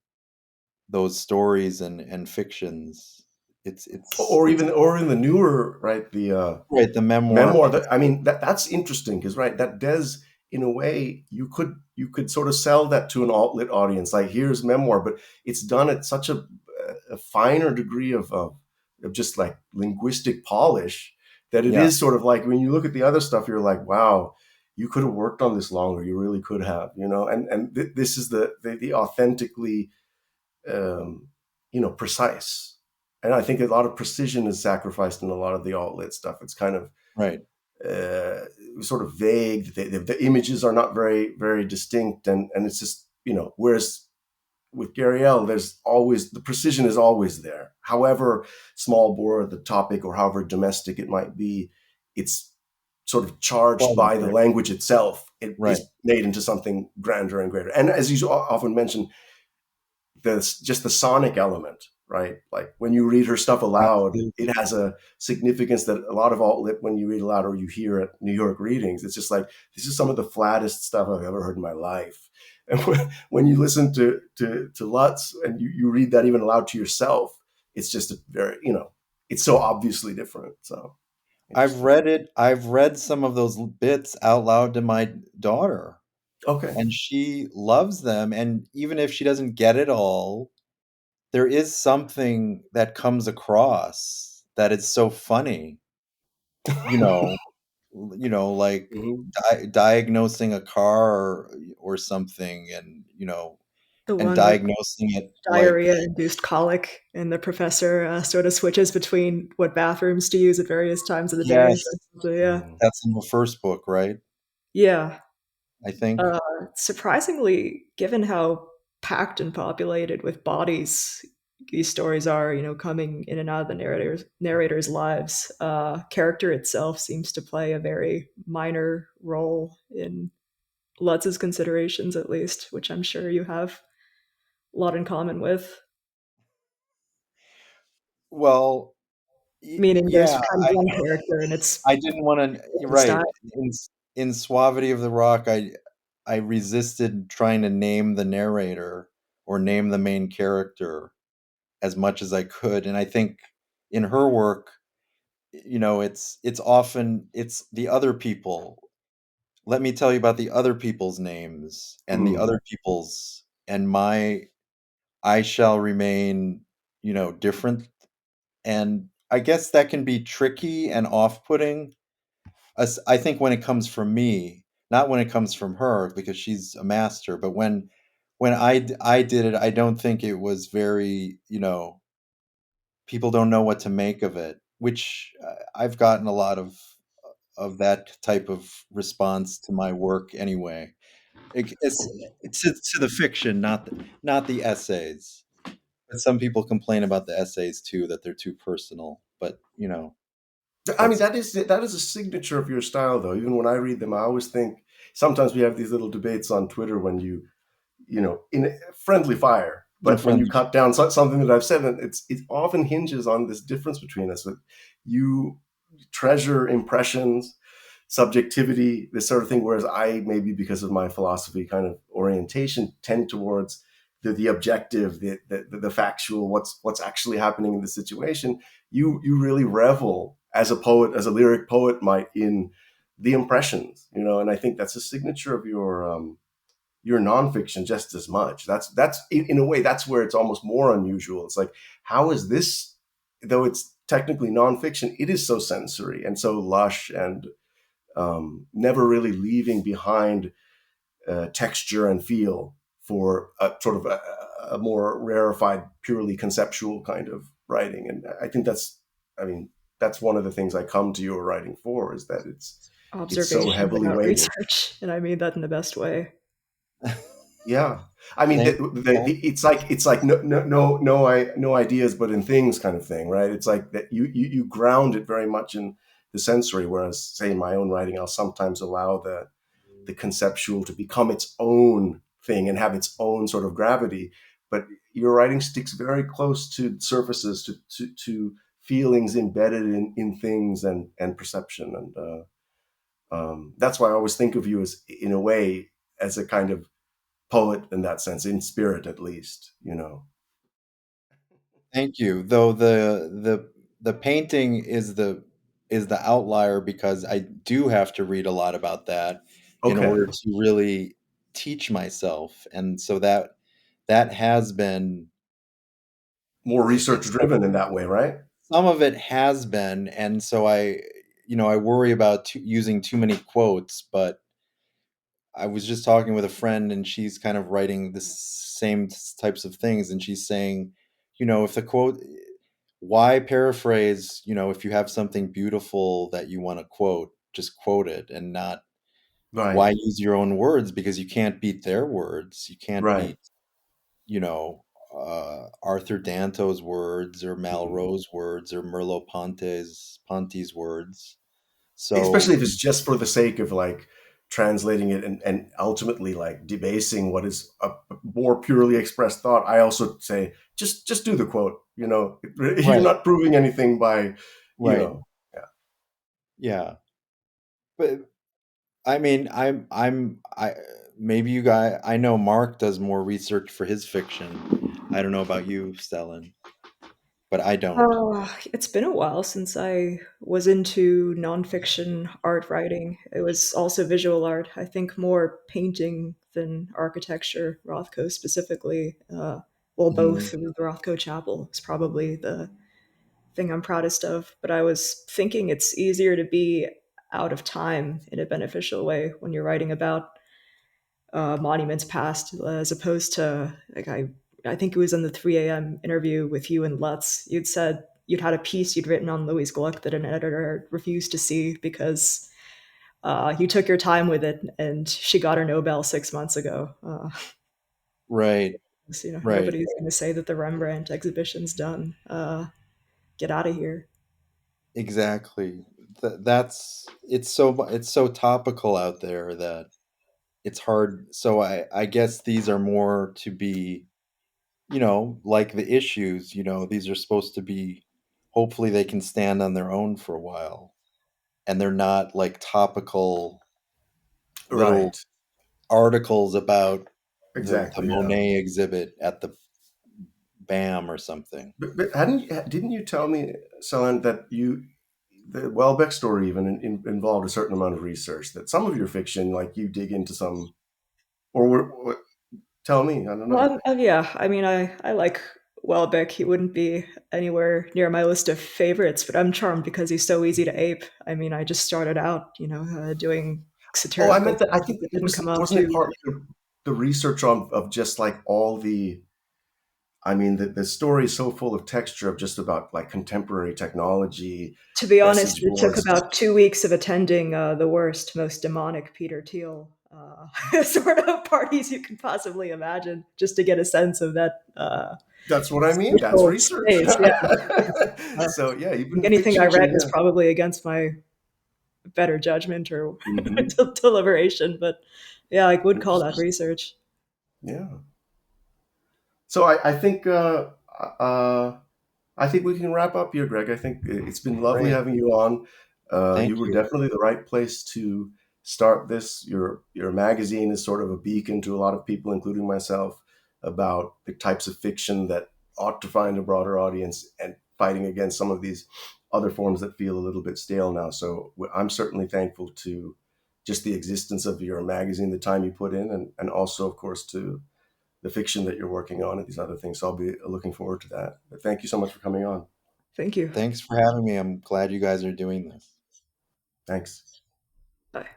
those stories and fictions. It's Or in the newer, right, the right, the memoir. memoir. That, I mean, that's interesting because, right, that does, in a way, you could sort of sell that to an alt-lit audience, like here's memoir, but it's done at such a finer degree of just like linguistic polish that it Yeah, is sort of like when you look at the other stuff, you're like, wow, you could have worked on this longer. You really could have, and this is the authentically precise. And I think a lot of precision is sacrificed in a lot of the alt-lit stuff. It's kind of right. sort of vague. The images are not very, very distinct, and it's just Whereas with Gary L, there's always the precision is always there. However small bore the topic or however domestic it might be, it's sort of charged Well, by the language itself. It right. is made into something grander and greater. And as you often mention, just the sonic element, right? Like when you read her stuff aloud, Absolutely. it has a significance that a lot of alt-lit, when you read aloud or you hear at New York readings, it's just like, this is some of the flattest stuff I've ever heard in my life. And when you listen to Lutz and you read that even aloud to yourself, it's just a very, it's so obviously different. So I've interesting. read it. I've read some of those bits out loud to my daughter, Okay. and she loves them. And even if she doesn't get it all, there is something that comes across that is so funny. You know, like Mhm. diagnosing a car or something, and The and one with diagnosing it like diarrhea-induced colic, and the professor sort of switches between what bathrooms to use at various times of the day. yes, So, yeah, Mm. that's in the first book, right? yeah. I think. Uh, Surprisingly, given how packed and populated with bodies these stories are, coming in and out of the narrators' lives, character itself seems to play a very minor role in Lutz's considerations, at least, which I'm sure you have a lot in common with. Well, Meaning, there's yeah, kind of one character, and it's I didn't want to. You're his right. style. In Suavity of the Rock, I resisted trying to name the narrator or name the main character as much as I could, and I think in her work, it's often it's the other people. Let me tell you about the other people's names and the Mm. other people's and my I shall remain, different. And I guess that can be tricky and off-putting. I think when it comes from me, not when it comes from her because she's a master, but when I did it, I don't think it was very, people don't know what to make of it, which I've gotten a lot of that type of response to my work anyway. It's to the fiction, not the essays. But some people complain about the essays too, that they're too personal. But I mean, that's that is a signature of your style, though. Even when I read them, I always think sometimes we have these little debates on Twitter when in a friendly fire. in But when you friendly. cut down something that I've said, and it often hinges on this difference between us. That you treasure impressions, subjectivity, this sort of thing. Whereas I, maybe because of my philosophy kind of orientation, tend towards the objective, the factual, what's actually happening in the situation. You really revel as a poet, as a lyric poet might, in the impressions, and I think that's a signature of your nonfiction just as much. That's in a way that's where it's almost more unusual. It's like, how is this, though it's technically nonfiction, it is so sensory and so lush and never really leaving behind texture and feel for a sort of a more rarefied, purely conceptual kind of writing. And I think I mean, that's one of the things I come to your writing for, is that it's so Observation heavily without weighted. research, and I mean that in the best way. Yeah, I mean, Thank thank it's like no ideas, but in things kind of thing, right? It's like that you ground it very much in the sensory, whereas, say, in my own writing, I'll sometimes allow the conceptual to become its own thing and have its own sort of gravity. But your writing sticks very close to surfaces, to feelings embedded in things and perception, and that's why I always think of you as, in a way, as a kind of poet in that sense, in spirit at least. thank you. Though the painting is the outlier because I do have to read a lot about that in Okay, order to really teach myself, and so that has been more research it's driven in that way, right? some of it has been, and so I worry about using too many quotes, but I was just talking with a friend and she's kind of writing the same types of things, and she's saying, if the quote, why paraphrase, if you have something beautiful that you want to quote, just quote it, and not Right, why use your own words, because you can't beat their words. You can't right. beat, you know, Arthur Danto's words or Mhm. Malraux's words or Merleau-Ponty's words. Especially So if it's just for the sake of, like, translating it and ultimately, like, debasing what is a more purely expressed thought. I also say, just do the quote. You're right, not proving anything by, you right, know. Yeah. yeah. But I mean, I maybe you guys, I know Mark does more research for his fiction. I don't know about you, Stellan, but I don't. It's been a while since I was into nonfiction art writing. It was also visual art. I think more painting than architecture, Rothko specifically. Well, both. Mhm. It was the Rothko Chapel is probably the thing I'm proudest of. But I was thinking it's easier to be out of time in a beneficial way when you're writing about monuments past, as opposed to like I think it was in the 3 a.m. interview with you and Lutz. You'd said you'd had a piece you'd written on Louis Gluck that an editor refused to see because you took your time with it, and she got her Nobel 6 months ago. Right, So, right. nobody's going to say that the Rembrandt exhibition's done. Get out of here. Exactly. That's it's so topical out there that it's hard. So I guess these are more to be, like the issues, these are supposed to be, hopefully they can stand on their own for a while, and they're not like topical little Right. articles about the Exactly. Yeah. Monet exhibit at the BAM or something. But didn't you tell me, Selen, that the Welbeck story even involved a certain amount of research? That some of your fiction, like you dig into some, tell me, I don't know. Well, yeah, I mean, I like Welbeck. He wouldn't be anywhere near my list of favorites, but I'm charmed because he's so easy to ape. I mean, I just started out, doing Oh, I satirical meant that. I pieces think that didn't come out wasn't it too. partly the research on of just like all the. I mean, the story is so full of texture of just about like contemporary technology, To be honest, message it took boards. about 2 weeks of attending the worst, most demonic Peter Thiel sort of parties you could possibly imagine, just to get a sense of that That's what I mean. That's social research. space. Yeah, So yeah, I think even anything I fiction. read was Yeah. probably against my better judgment or Hmm. deliberation, but yeah, I would call that research. Yeah. So uh, I think we can wrap up here, Greg. I think it's been lovely Great. having you on. Thank You were you. definitely the right place to start this. Your magazine is sort of a beacon to a lot of people, including myself, about the types of fiction that ought to find a broader audience and fighting against some of these other forms that feel a little bit stale now. So I'm certainly thankful to just the existence of your magazine, the time you put in, and also, of course, to the fiction that you're working on and these other things. So I'll be looking forward to that. But thank you so much for coming on. Thank you. Thanks for having me. I'm glad you guys are doing this. Thanks. Bye.